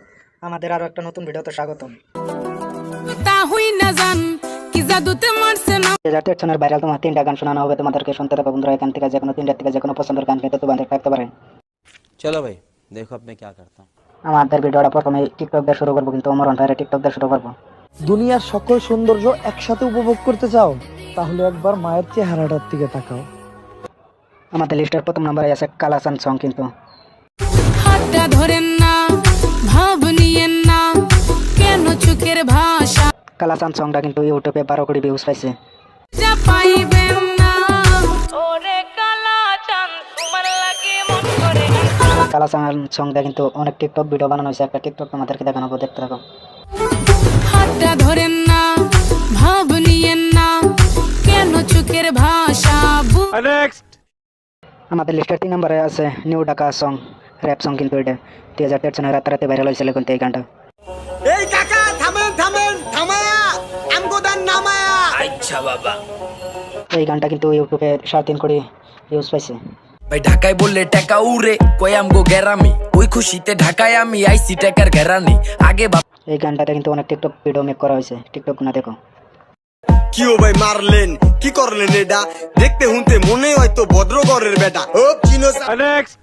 আমাদের আরো একটা নতুন ভিডিওতে স্বাগতম। চ্যানেল ভাইরাল তোমার 3টা গান শোনানো হবে তোমাদেরকে, শুনতে থাকো বন্ধুরা। এখান থেকে যে কোনো 3টা থেকে যে কোনো পছন্দের গান কিন্তু তোমাদের থাকতে পারে। चलो भाई देखो अब मैं क्या करता हूँ। আমাদের ভিডিওটা প্রথমে টিকটক দিয়ে শুরু করবো কিন্তু, ওমর অন ফায়ারের টিকটক দিয়ে শুরু করবো। দুনিয়ার সকল সৌন্দর্য একসাথে উপভোগ করতে চাও, তাহলে একবার মায়ের চেহারাটার দিকে তাকাও। আমাদের লিস্টের প্রথম নম্বরে আছে কালাচান সং কিন্তু। হাতটা ধরেন না, ভাব নিয়েন না, কেন চোখের ভাষা কালাচান সংটা কিন্তু ইউটিউবে 12 কোটি ভিউজ পাইছে। যা পাইবেন না ওরে কালাচান তোমার লাগে মন করে। কালাচান সংটা কিন্তু অনেক টিকটক ভিডিও বানানো হয়েছে, একটা টিকটক তোমাদেরকে দেখানো হবে, দেখতে থাকো। হাতটা ধরেন না, ভাব নিয়েন না, কেন চোখের ভাষা। আমাদের লিস্টের 3 নম্বরে আছে new Dhaka song, rap song কিন্তু। এটা 2013 সালে রাতারাতি ভাইরাল হয়েছিল কিন্তু এই গানটা। এই কাকা থামেন থামেন, থামায়া আমগো দান নামায়া। আচ্ছা বাবা, এই গানটা কিন্তু ইউটিউবে 3.5 কোটি ভিউজ পাইছে। ভাই ঢাকায় বললে টাকা উড়ে, কই আমগো গেরামি, ওই খুশিতে ঢাকায় আমি আইসি টাকার ঘেরানি আগে। এই গানটাতে কিন্তু অনেক টিকটক ভিডিও মেক করা হয়েছে, টিকটক না দেখো। কিও ভাই মারলেন কি করলেন এটা দেখতে হুনতে মনে হয়তো ভদ্রগরের বেটা ও চিনো নেক্সট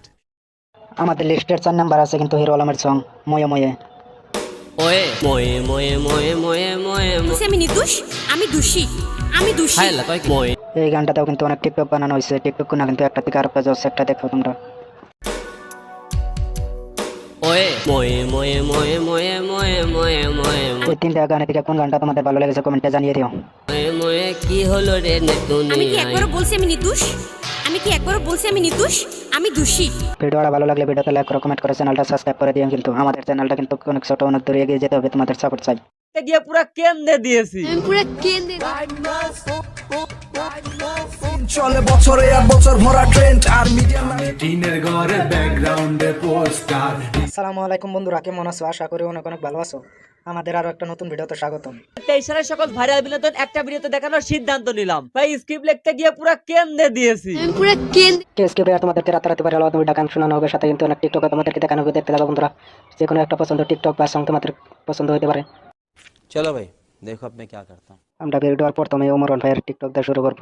আমাদের লিস্টের 4 নাম্বার আছে কিন্তু হিরো আলমের সং ময়ে ময়ে। ওয়ে ময়ে ময়ে ময়ে ময়ে ময়ে আমি নির্দোষ, আমি দোষী, আমি দোষী। হাইলা তুই ময়ে এই গানটাতেও কিন্তু অনেক টিকটক বানানো হয়েছে, টিকটক না কিন্তু একটা থেকে আরেকটা জস একটা দেখো তোমরা। ওয়ে ময়ে ময়ে ময়ে ময়ে ময়ে ময়ে ময়ে এই 3টা গানে থেকে কোন গানটা তোমাদের ভালো লেগেছে কমেন্টে জানিয়ে দিও। ময়ে ময়ে কি হলো রে আমি কি একবারও বলছি আমি নির্দোষ? আমি কি একবারও বলছি আমি নির্দোষ? আমি দোষী। ভিডিওটা ভালো লাগলে ভিডিওতে লাইক করো, কমেন্ট করো, চ্যানেলটা সাবস্ক্রাইব করে দিও। কিন্তু আমাদের চ্যানেলটা কিন্তু অনেক ছোট, অনেক দূরে এগিয়ে যেতে হবে, তোমাদের সাপোর্ট চাই। গিয়ে পুরো কেন্দ্রে দিয়েছি। পুরো কেন্দ্রে চলে বছরে এক বছর ভরা ট্রেন্ড আর মিডিয়া টিনের ঘরে ব্যাকগ্রাউন্ডে পোস্টার। আসসালামু আলাইকুম বন্ধুরা, কেমন আছো? আশা করি অনেক অনেক ভালো আছো। আমাদের আরো একটা নতুন ভিডিওতে স্বাগতম। 23 সালের সকল ভাইরাল বিনোদন একটা ভিডিওতে দেখানোর সিদ্ধান্ত নিলাম। ভাই স্ক্রিপ্ট লিখতে গিয়ে পুরো কেন্দ্রে দিয়েছি। পুরো কেন্দ্রে কেসকে ভাই তোমাদেরকে রাতারাতি ভাইরাল তুমি গান শোনানো হবে, সাথে কিন্তু অনেক টিকটক তোমাদেরকে দেখানো হবে, দেখতে থাকো বন্ধুরা। যে কোনো একটা পছন্দ টিকটক বা সং তোমাদের পছন্দ হতে পারে। चलो भाई देखो अब मैं क्या करता हूँ। আমরা ভিডিওর প্রথমে ওমরান ভাইয়ের টিকটক দিয়ে শুরু করব।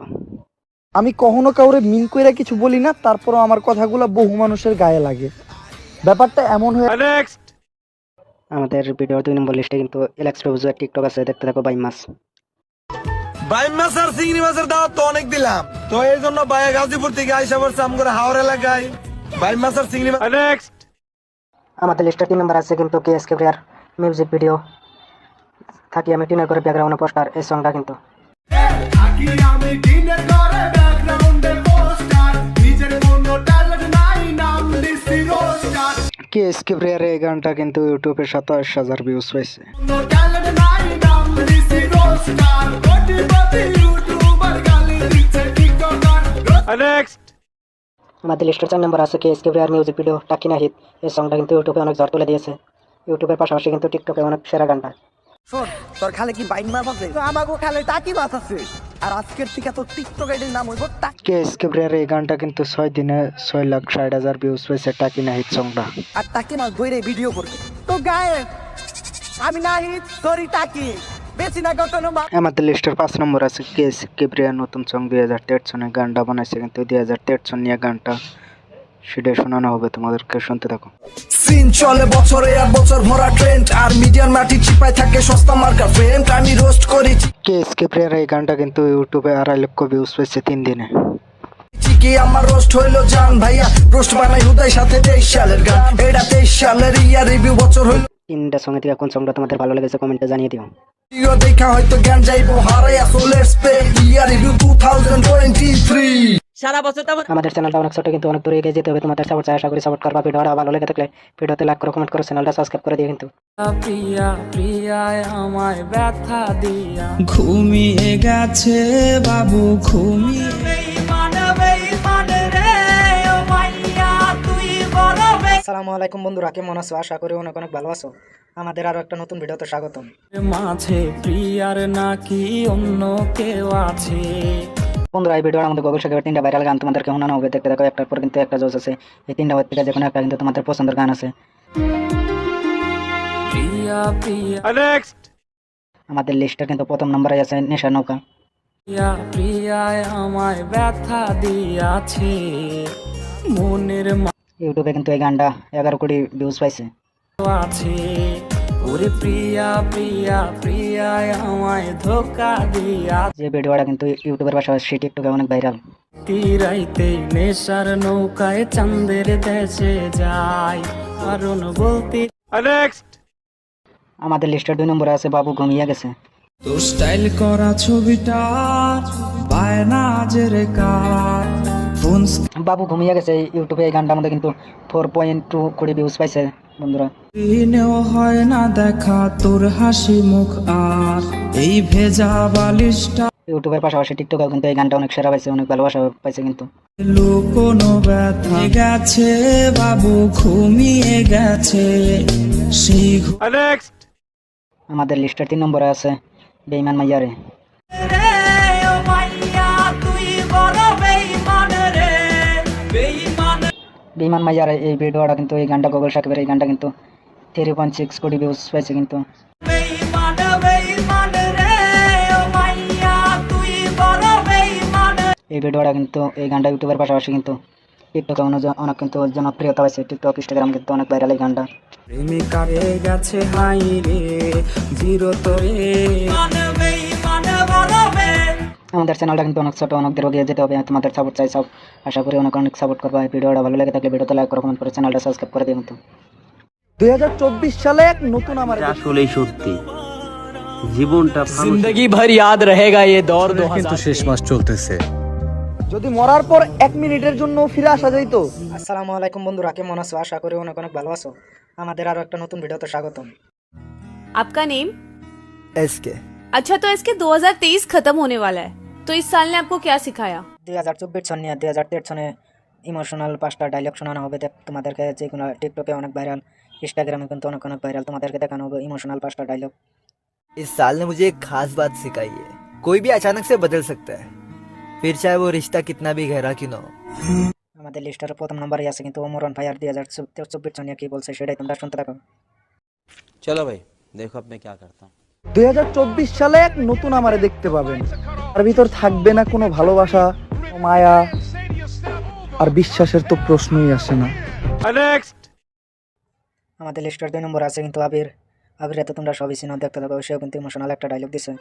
আমি কখনো কাউরে মিন কইরা কিছু বলি না, তারপরও আমার কথাগুলো বহু মানুষের গায়ে লাগে। ব্যাপারটা এমন হয়ে আমাদের ভিডিওর 2 নম্বর লিস্টে কিন্তু এলেক্স প্রভুজের টিকটক আছে, দেখতে থাকো। বাই মাস আর চিংড়ি মাছের দাওয়াত তো অনেক দিলাম, তো এই জন্য ভাইয়া গাজীপুর থেকে আইসা পড়ছে আমগরে হাওড় এলাকায় ভাই মাছ আর চিংড়ি মাছ। নেক্সট আমাদের লিস্টে 3 নম্বর আছে কিন্তু কেএসকে প্লেয়ার মিউজিক ভিডিও থাকি আমি টিনের করে ব্যাকগ্রাউন্ডে পোস্টার, এই সংটা কিন্তু কেএসকে প্লেয়ার এই গানটা কিন্তু ইউটিউবে 27,000 ভিউজ পাইছে। আমাদের লিস্টের 4 নম্বর আছে কেএসকে প্লেয়ার মিউজিক ভিডিও টাকি না হিট, এই সংটা কিন্তু ইউটিউবে অনেক ঝড় তুলে দিয়েছে। ইউটিউবের পাশাপাশি কিন্তু টিকটকে অনেক সেরা গানটা। শোন, তোর খালে কি বাইন মাছ আছে? আমাগো খালে টাকি মাছ আছে। আর আজকের থেকে তোর টিকটক আইডির নাম হইব টাকি। কেএসকে প্লেয়ার এই গানটা কিন্তু 6 দিনে 6,60,000 ভিউজ পাইছে, টাকি না হিট সংটা। আর টাকি মাছ ধরে ভিডিও করবে তো গায়ে আমি না হিট তোরই টাকি বেশি না কখনো। আমাদের লিস্টের 5 নম্বর আছে কেএসকে প্লেয়ার নতুন সং 2013 সনে গানটা বানাইছে কিন্তু 2013 নিয়ে গানটা সেটা শোনানো হবে, তোমাদেরকে শুনতে থাকো। সিন চলে বছরে এক বছর ভরা ট্রেন্ড আর মিডিয়ার মাটি চিপায় থাকে সস্তা মার্কা ফ্রেন্ড আমি রোস্ট করি কেএসকে প্লেয়ার এই গানটা কিন্তু ইউটিউবে 2.5 লক্ষ ভিউজ পেয়েছে 3 দিনে। কি আমার রোস্ট হইলো জান ভাইয়া রোস্ট বানাই হুদাই সাথে 23 সালের গান এটা 23 সালের ইয়ার রিভিউ বছর হইলো। 3টা সঙ্গে থেকে কোন সংটা তোমাদের ভালো লেগেছে কমেন্টে জানিয়ে দিও। ভিডিও দেখা হয়তো জ্ঞান যাইবো হারায়া so let's play year review 2023। সারা বছর তো আমাদের চ্যানেলটা অনেক ছোট কিন্তু অনেক দূরে এগিয়ে যেতে হবে, তোমাদের সাপোর্ট চাই। আশা করি সাপোর্ট করবা। ভিডিওটা ভালো লেগে থাকলে ভিডিওতে লাইক করো, কমেন্ট করো, চ্যানেলটা সাবস্ক্রাইব করে দিও কিন্তু। প্রিয়া প্রিয়ায় আমায় ব্যথা দিয়া ঘুমিয়ে গেছে বাবু ঘুমিয়ে। আসসালামু আলাইকুম বন্ধুরা, কেমন আছো? আশা করি অনেক অনেক ভালো আছো। আমাদের আরো একটা নতুন ভিডিওতে স্বাগতম। মাঝে প্রিয়ার নাকি অন্য কেউ আছে। বন্ধুরা এই ভিডিওর আমাদের গুগল শেখার 3টা ভাইরাল গান তোমাদেরকে শোনানো হবে, দেখতে দেখো। একটার পর কিন্তু একটা জোস আছে, এই 3টা ওর থেকে যে কোনো একটা কিন্তু তোমাদের পছন্দের গান আছে। প্রিয়া প্রিয়া নেক্সট আমাদের লিস্টে কিন্তু প্রথম নম্বরে আছে নেশা নৌকা। প্রিয়া প্রিয়ায় আমায় ব্যথা দিয়াছে মনের ইউটিউবে কিন্তু এই গানটা 11 কোটি ভিউজ পাইছে। আছে ওরে প্রিয়া প্রিয়া প্রিয়ায় আমায় ধোকা দিয়া। যে ভিডিওটা কিন্তু ইউটিউবের পাশাপাশি টিকটকে অনেক ভাইরাল। তিরাইতে নেশার নৌকায় চাঁদের দেশে যায় কারণ বলতে। নেক্সট আমাদের লিস্টের 2 নম্বরে আছে বাবু ঘুমিয়ে গেছে। তোর স্টাইল করা ছবিটা বায়না জেরে কার ফোন। বাবু ঘুমিয়ে গেছে ইউটিউবে এই গানটা আমাদের কিন্তু 4.2 কোটি ভিউজ পাইছে বন্ধুরা। দিনেও হয় না দেখা তোর হাসি মুখ আর এই ভেজা বালিশটা। ইউটিউবের পাশাপাশি টিকটকেও কিন্তু এই গানটা অনেক সেরা পাইছে, অনেক ভালোবাসা পাইছে কিন্তু। কোনো ব্যথা গেছে বাবু ঘুমিয়ে গেছে সেই। নেক্সট আমাদের লিস্টের 3 নম্বরে আছে বেঈমান মাইয়ারে। বেঈমান মাইয়ারে এই ভিডিওটা কিন্তু এই গানটা গুগল সাকিবের এই গানটা কিন্তু 3.6 কোটি ভিউজ পাইছে কিন্তু। এই ভিডিওটা কিন্তু এই গানটা ইউটিউবের পাশাপাশি কিন্তু টিকটকে অনেক কিন্তু জনপ্রিয়তা পাইছে। টিকটক ইনস্টাগ্রাম কিন্তু অনেক ভাইরাল এই গানটা। প্রেমিকারে গেছে হাই রে জিরো তোরে আমাদের চ্যানেলটা কিন্তু অনেক ছোট, অনেক দূর এগিয়ে যেতে হবে। তোমাদের সাপোর্ট চাই সব, আশা করি অনেক অনেক সাপোর্ট করবে। ভিডিওটা ভালো লেগে থাকলে ভিডিওতে লাইক করো, কমেন্ট করে চ্যানেলটা সাবস্ক্রাইব করে দিও। কিন্তু 2024 সালে এক নতুন আমার আসলেই সত্যি জীবনটা जिंदगी भर याद रहेगा ये दौर কিন্তু শেষ মাস চলতেছে। যদি মরার পর 1 মিনিটের জন্য ফিরে আসা যাইতো। আসসালামু আলাইকুম বন্ধুরা, কেমন আছো? আশা করি অনেক অনেক ভালো আছো। আমাদের আরো একটা নতুন ভিডিওতে স্বাগতম। आपका नेम? এসকে। अच्छा, तो इसके 2023 खत्म होने वाला है, तो इस साल ने आपको क्या सिखाया? 2024 সন নিয়ে 2023 সনে ইমোশনাল 5টা ডায়লগ শোনানো হবে তোমাদেরকে, যেগুলো টিকটকে অনেক ভাইরাল, इंस्टाग्राम কিন্তু অনেক অনেক ভাইরাল। তোমাদেরকে দেখানো হবে ইমোশনাল 5টা ডায়লগ। इस साल ने मुझे एक खास बात सिखाई है, कोई भी अचानक से बदल सकता है, फिर चाहे वो रिश्ता कितना भी गहरा क्यों ना हो। আমাদের লিস্টের প্রথম নম্বরে আছে কিন্তু ওমরান ভাই আর 2024 সনে কি বলছে সেটাই তোমরা শুনতে থাকো। चलो भाई देखो अब मैं क्या करता हूँ। 2024 সালে এক নতুন আমারে দেখতে পাবেন। তার ভিতর থাকবে না কোনো ভালোবাসা, মায়া আর বিশ্বাসের তো প্রশ্নই আসে না। আমাদের লিস্টের 2 নম্বরে আছে কিন্তু আবির তো তোমরা সবই চিনো, দেখতে থাকো। সেও কিন্তু ইমোশনাল একটা ডায়লগ দিছে।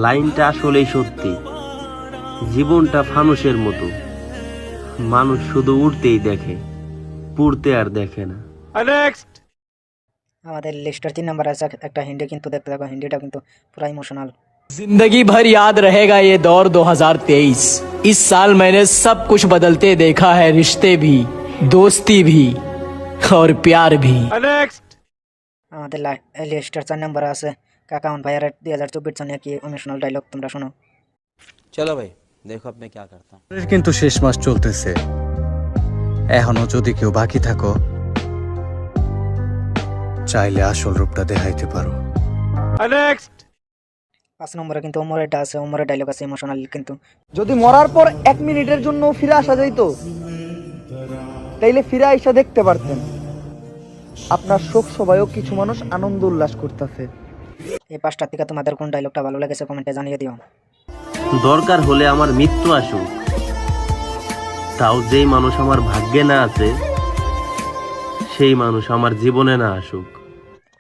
লাইনটা আসলেই সত্যি, জীবনটা ফানুসের মতো, মানুষ শুধু উঠতেই দেখে, পুড়তে আর দেখে না। আমাদের লিস্টের 3 নম্বরে আছে একটা হিন্দি, কিন্তু দেখতে থাকো। হিন্দিটা কিন্তু পুরো ইমোশনাল। जिंदगी भर याद रहेगा ये दौर 2023। इस साल मैंने सब कुछ बदलते देखा है, रिश्ते भी, दोस्ती भी और प्यार भी। আমাদের লিস্টের 4 নম্বরে আছে কাকাউন ভাইয়ার 2024 সনে কি ইমোশনাল ডায়লগ, তোমরা শোনো। चलो भाई देखो अब मैं क्या करता हूँ। কিন্তু শেষ মাস চলতেছে, এখনো যদি কেউ বাকি থাকো, চাইলে আসল রূপটা দেখাইতে পারো। 5 নম্বরে কিন্তু ওমরেরটা আছে, ওমরের ডায়লগ আছে ইমোশনাল কিন্তু। যদি মরার পর 1 মিনিটের জন্য ফিরে আসা যাইতো, তাইলে ফিরে আইসা দেখতে পারতেন আপনার শোক সভায়ও কিছু মানুষ আনন্দ উল্লাস করতেছে। এই 5টা থেকে তোমাদের কোন ডায়লগটা ভালো লেগেছে কমেন্টে জানিয়ে দিও। দরকার হলে আমার মৃত্যু আসুক, তাও যেই মানুষ আমার ভাগ্যে না আছে সেই মানুষ আমার জীবনে না আসুক।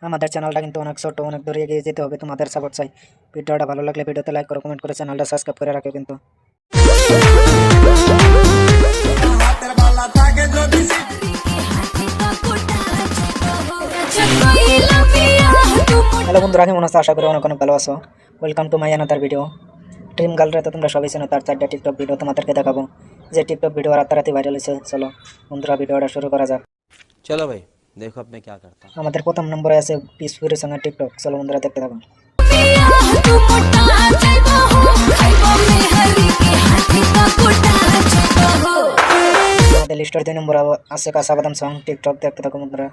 আমাদের চ্যানেলটা কিন্তু অনেক ছোট, অনেক দূরে এগিয়ে যেতে হবে। তোমাদের সাপোর্ট চাই। ভিডিওটা ভালো লাগলে ভিডিওতে লাইক করো, কমেন্ট করে চ্যানেলটা সাবস্ক্রাইব করে রাখো কিন্তু। হ্যালো বন্ধুরা, কেমন আছো? আশা করি অনেক অনেক ভালো আছো। Welcome to my another video. Dream গার্লরা তো তোমরা সবাই চেনো, তার 4টা টিকটক ভিডিও তোমাদেরকে দেখাবো, যে টিকটক ভিডিও রাতারাতি ভাইরাল হয়েছে। চলো বন্ধুরা ভিডিওটা শুরু করা যাক। चलो भाई देखो अब मैं क्या करता हूँ। আমাদের প্রথম নম্বরে আছে পিসপুরের সঙ্গে টিকটক। চলো বন্ধুরা দেখতে থাকো। আমাদের লিস্টের 2 নম্বরে আছে কাঁচা বাদাম সং টিকটক। দেখতে থাকো বন্ধুরা।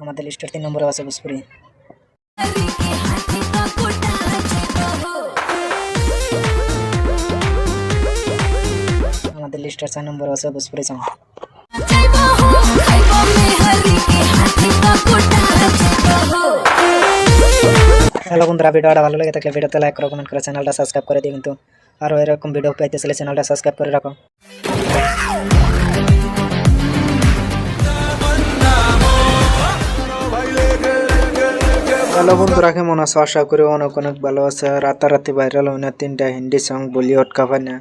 আমাদের লিস্টের 3 নম্বরে আছে ভোজপুরি। আমাদের লিস্টের 4 নম্বরে আছে ভোজপুরি সং। হ্যালো বন্ধুরা, ভিডিওটা ভালো লেগে থাকলে ভিডিওতে লাইক করো, কমেন্ট করে চ্যানেলটা সাবস্ক্রাইব করে দিও কিন্তু। আরও এরকম ভিডিও পাইতে চাইলে চ্যানেলটা সাবস্ক্রাইব করে রাখো। হ্যালো বন্ধুরা, কেমন আছো? আশা করি অনেক অনেক ভালো আছে। রাতারাতি ভাইরাল হয় না 3টা হিন্দি সং বলিউড কাভার না।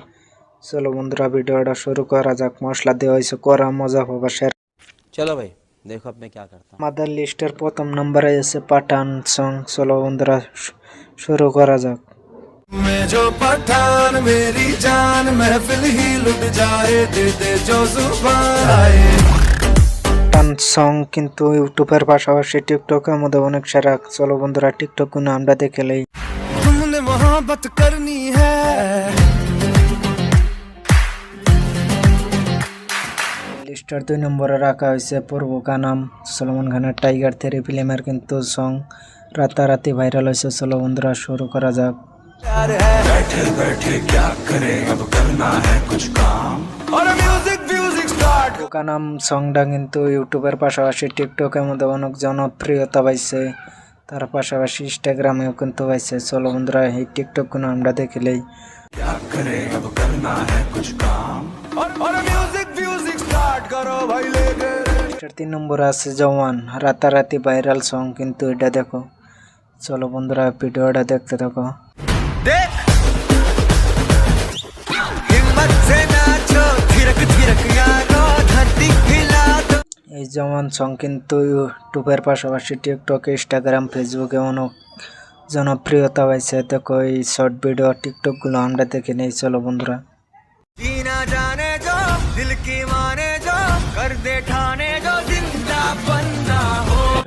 চলো বন্ধুরা ভিডিওটা শুরু করা যাক। মশলা দেওয়া হয়েছে, করা মজা পাবা শেয়ার। चलो भाई देखो अब मैं क्या करता हूँ। আমাদের লিস্টের প্রথম নম্বরে আছে পাঠান সং। চলো বন্ধুরা শুরু করা যাক। मैं जो पठान मेरी जान महफिल ही लुट जाए, दे दे जो जुबान आए। পাঠান সং কিন্তু ইউটিউবের পাশাপাশি টিকটকের মধ্যে অনেক সেরা। চলো বন্ধুরা টিকটক গুলো আমরা দেখে লই। तुमने मोहब्बत करनी है, লিস্টার 2 নম্বরে রাখা হয়েছে পূর্ব কা নাম সলমন খানের টাইগার 3 ফিল্মের কিন্তু সং রাতারাতি ভাইরাল হয়েছে। চলো বন্ধুরা শুরু করা যাক। बैठे बैठे क्या करे अब करना है कुछ काम, और म्यूजिक म्यूजिक स्टार्ट কানাম সংটা কিন্তু ইউটিউবের পাশাপাশি টিকটকের মধ্যে অনেক জনপ্রিয়তা পাইছে, তার পাশাপাশি ইনস্টাগ্রামেও কিন্তু পাইছে। চলো বন্ধুরা এই টিকটকগুলো আমরা দেখিলেই। 3 নম্বরে আছে জওয়ান, রাতারাতি ভাইরাল সং কিন্তু এটা দেখো। চলো বন্ধুরা ভিডিওটা দেখতে থাকো। এই জওয়ান সং কিন্তু ইউটিউবের পাশাপাশি টিকটক, ইনস্টাগ্রাম, ফেসবুকে অনেক জনপ্রিয়তা পাইছে। দেখো এই শর্ট ভিডিও টিকটকগুলো আমরা দেখে নেই। চলো বন্ধুরা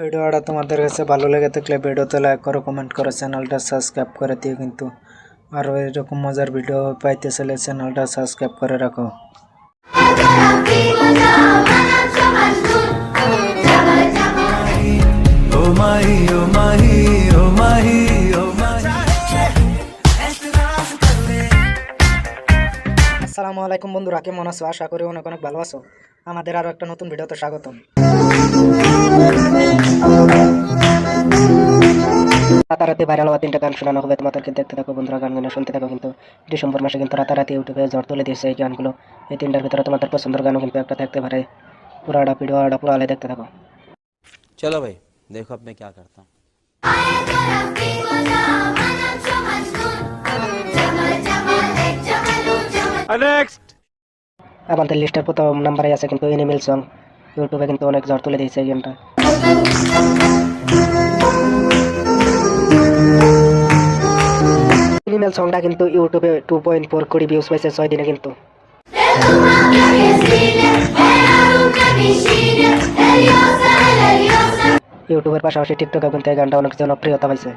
ভিডিওটা তোমাদের কাছে ভালো লেগে থাকলে ভিডিওতে লাইক করো, কমেন্ট করো, চ্যানেলটা সাবস্ক্রাইব করে দিও কিন্তু। আর এরকম মজার ভিডিও পাইতে চাইলে চ্যানেলটা সাবস্ক্রাইব করে রাখো। আসসালামু আলাইকুম বন্ধুরা, কেমন আছো? আশা করি অনেক অনেক ভালো আছো। আমাদের আরো একটা নতুন ভিডিওতে স্বাগতম। রাতারাতি ভাইরাল হওয়া 3টা গান শোনানো হবে তোমাদেরকে, দেখতে থাকো বন্ধুরা, গানগুলো শুনতে থাকো কিন্তু। ডিসেম্বর মাসে কিন্তু রাতারাতি ইউটিউবে ঝড় তুলে দিয়েছে এই গানগুলো। এই 3টার ভিতরে তোমাদের পছন্দের গানও কিন্তু একটা থাকতে পারে। পুরাটা ভিডিওটা পুরো আলে দেখতে থাকো। চলো ভাই দেখো আপনি क्या करता हूँ। আমাদের লিস্টের প্রথম নাম্বারে আছে কিন্তু এনিমেল সং। ইউটিউবে কিন্তু অনেক ঝড় তুলে দিয়েছে এই গানটা। এনিমেল সংটা কিন্তু ইউটিউবে 2.4 কোটি ভিউজ পাইছে 6 দিনে কিন্তু। ইউটিউবের পাশাপাশি টিকটকে কিন্তু এই গানটা অনেক জনপ্রিয়তা পাইছে।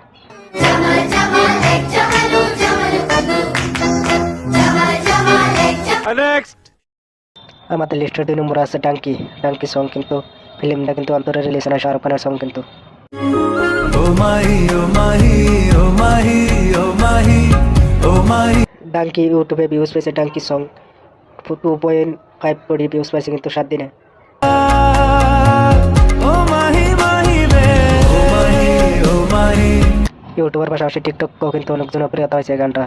আমাদের লিস্টের 2 নম্বরে আছে ডাঙ্কি। ডাঙ্কি সং কিন্তু ফিল্মটা কিন্তু অন্তরে রিলিজ হয়, শাহরুখ খানের সং কিন্তু। ডাঙ্কি ইউটিউবে ভিউজ পাইছে, ডাঙ্কি সং 2.5 কোটি ভিউজ পাইছে কিন্তু 7 দিনে। ইউটিউবের পাশাপাশি টিকটকও কিন্তু অনেক জনপ্রিয়তা হয়েছে এই গানটা।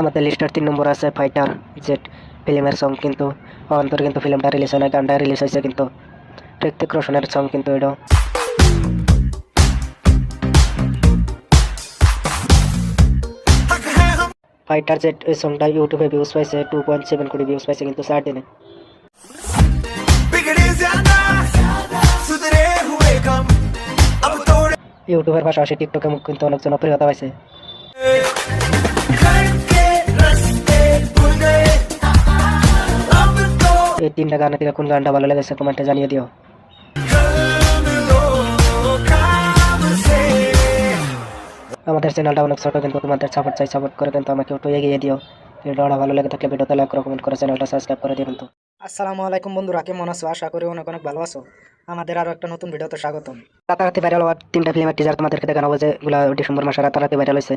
আমাদের লিস্টার 3 নম্বর আছে ফাইটার জেট ফিল্মের সং কিন্তু। অন্তর কিন্তু ফিল্মটা রিলিজ হয় না, গানটা রিলিজ হয়েছে কিন্তু। ঋত্বিক রোশনের সং কিন্তু এটা। ফাইটার জেট এই সংটা ইউটিউবে ভিউজ পাইছে 2.7 কোটি ভিউজ পাইছে কিন্তু 4 দিনে। ইউটিউবের পাশাপাশি টিকটকে কিন্তু অনেক জনপ্রিয়তা পাইছে। এই 3টা গানের থেকে কোন গানটা ভালো লেগেছে কমেন্টে জানিয়ে দিও। আমাদের চ্যানেলটা অনেক ছোট কিন্তু তোমাদের সাপোর্ট চাই, সাপোর্ট করে কিন্তু আমাকে একটু এগিয়ে দিও। ভিডিওটা ভালো লেগে থাকলে ভিডিওতে লাইক করো, কমেন্ট করো, চ্যানেলটা সাবস্ক্রাইব করে দিও কিন্তু। আসসালামু আলাইকুম বন্ধুরা, কেমন আছো? আশা করি অনেক অনেক ভালো আছো। আমাদের আরো একটা নতুন ভিডিওতে স্বাগতম। রাতারাতি ভাইরাল হওয়া 3টা ফিল্মের টিজার তোমাদেরকে দেখানো, যেগুলো ডিসেম্বর মাসে রাতারাতি ভাইরাল হয়েছে।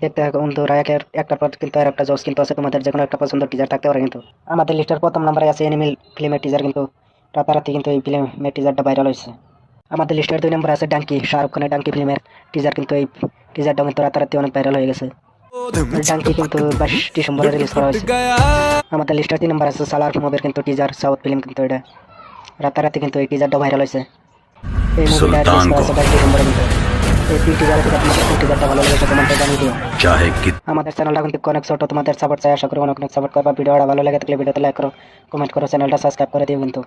দেখতে থাকো বন্ধুরা, একটার পর কিন্তু আর একটা জোস কিন্তু আছে। তোমাদের যে কোনো একটা পছন্দের টিজার থাকতে পারে কিন্তু। আমাদের লিস্টের প্রথম নাম্বারে আছে এনিমেল ফিল্মের টিজার কিন্তু। রাতারাতি কিন্তু এই ফিল্মের টিজারটা ভাইরাল হয়েছে। আমাদের লিস্টের 2 নম্বরে আছে ডাঙ্কি, শাহরুখ খানের ডাঙ্কি ফিল্মের টিজার কিন্তু। এই টিজারটা কিন্তু রাতারাতি অনেক ভাইরাল হয়ে গেছে। ডাঙ্কি কিন্তু 22 ডিসেম্বরে রিলিজ করা হয়েছে। আমাদের লিস্টের 3 নম্বরে আছে সালার মুভির কিন্তু টিজার, সাউথ ফিল্ম কিন্তু এটা। রাতারাতি কিন্তু এই টিজারটা ভাইরাল হয়েছে। এই মুভিটা রিলিজ করা হয়েছে 22 ডিসেম্বরে কিন্তু। এই টিজারটা তোমাদের কোন টিজারটা ভালো লেগেছে কমেন্টে জানিয়ে দিও। আমাদের চ্যানেলটা কিন্তু অনেক ছোট, তোমাদের সাপোর্ট চাই, আশা করি অনেক সাপোর্ট করবা। ভিডিওটা ভালো লাগে থাকলে ভিডিওতে লাইক করো, কমেন্ট করো, চ্যানেলটা সাবস্ক্রাইব করে দিও কিন্তু।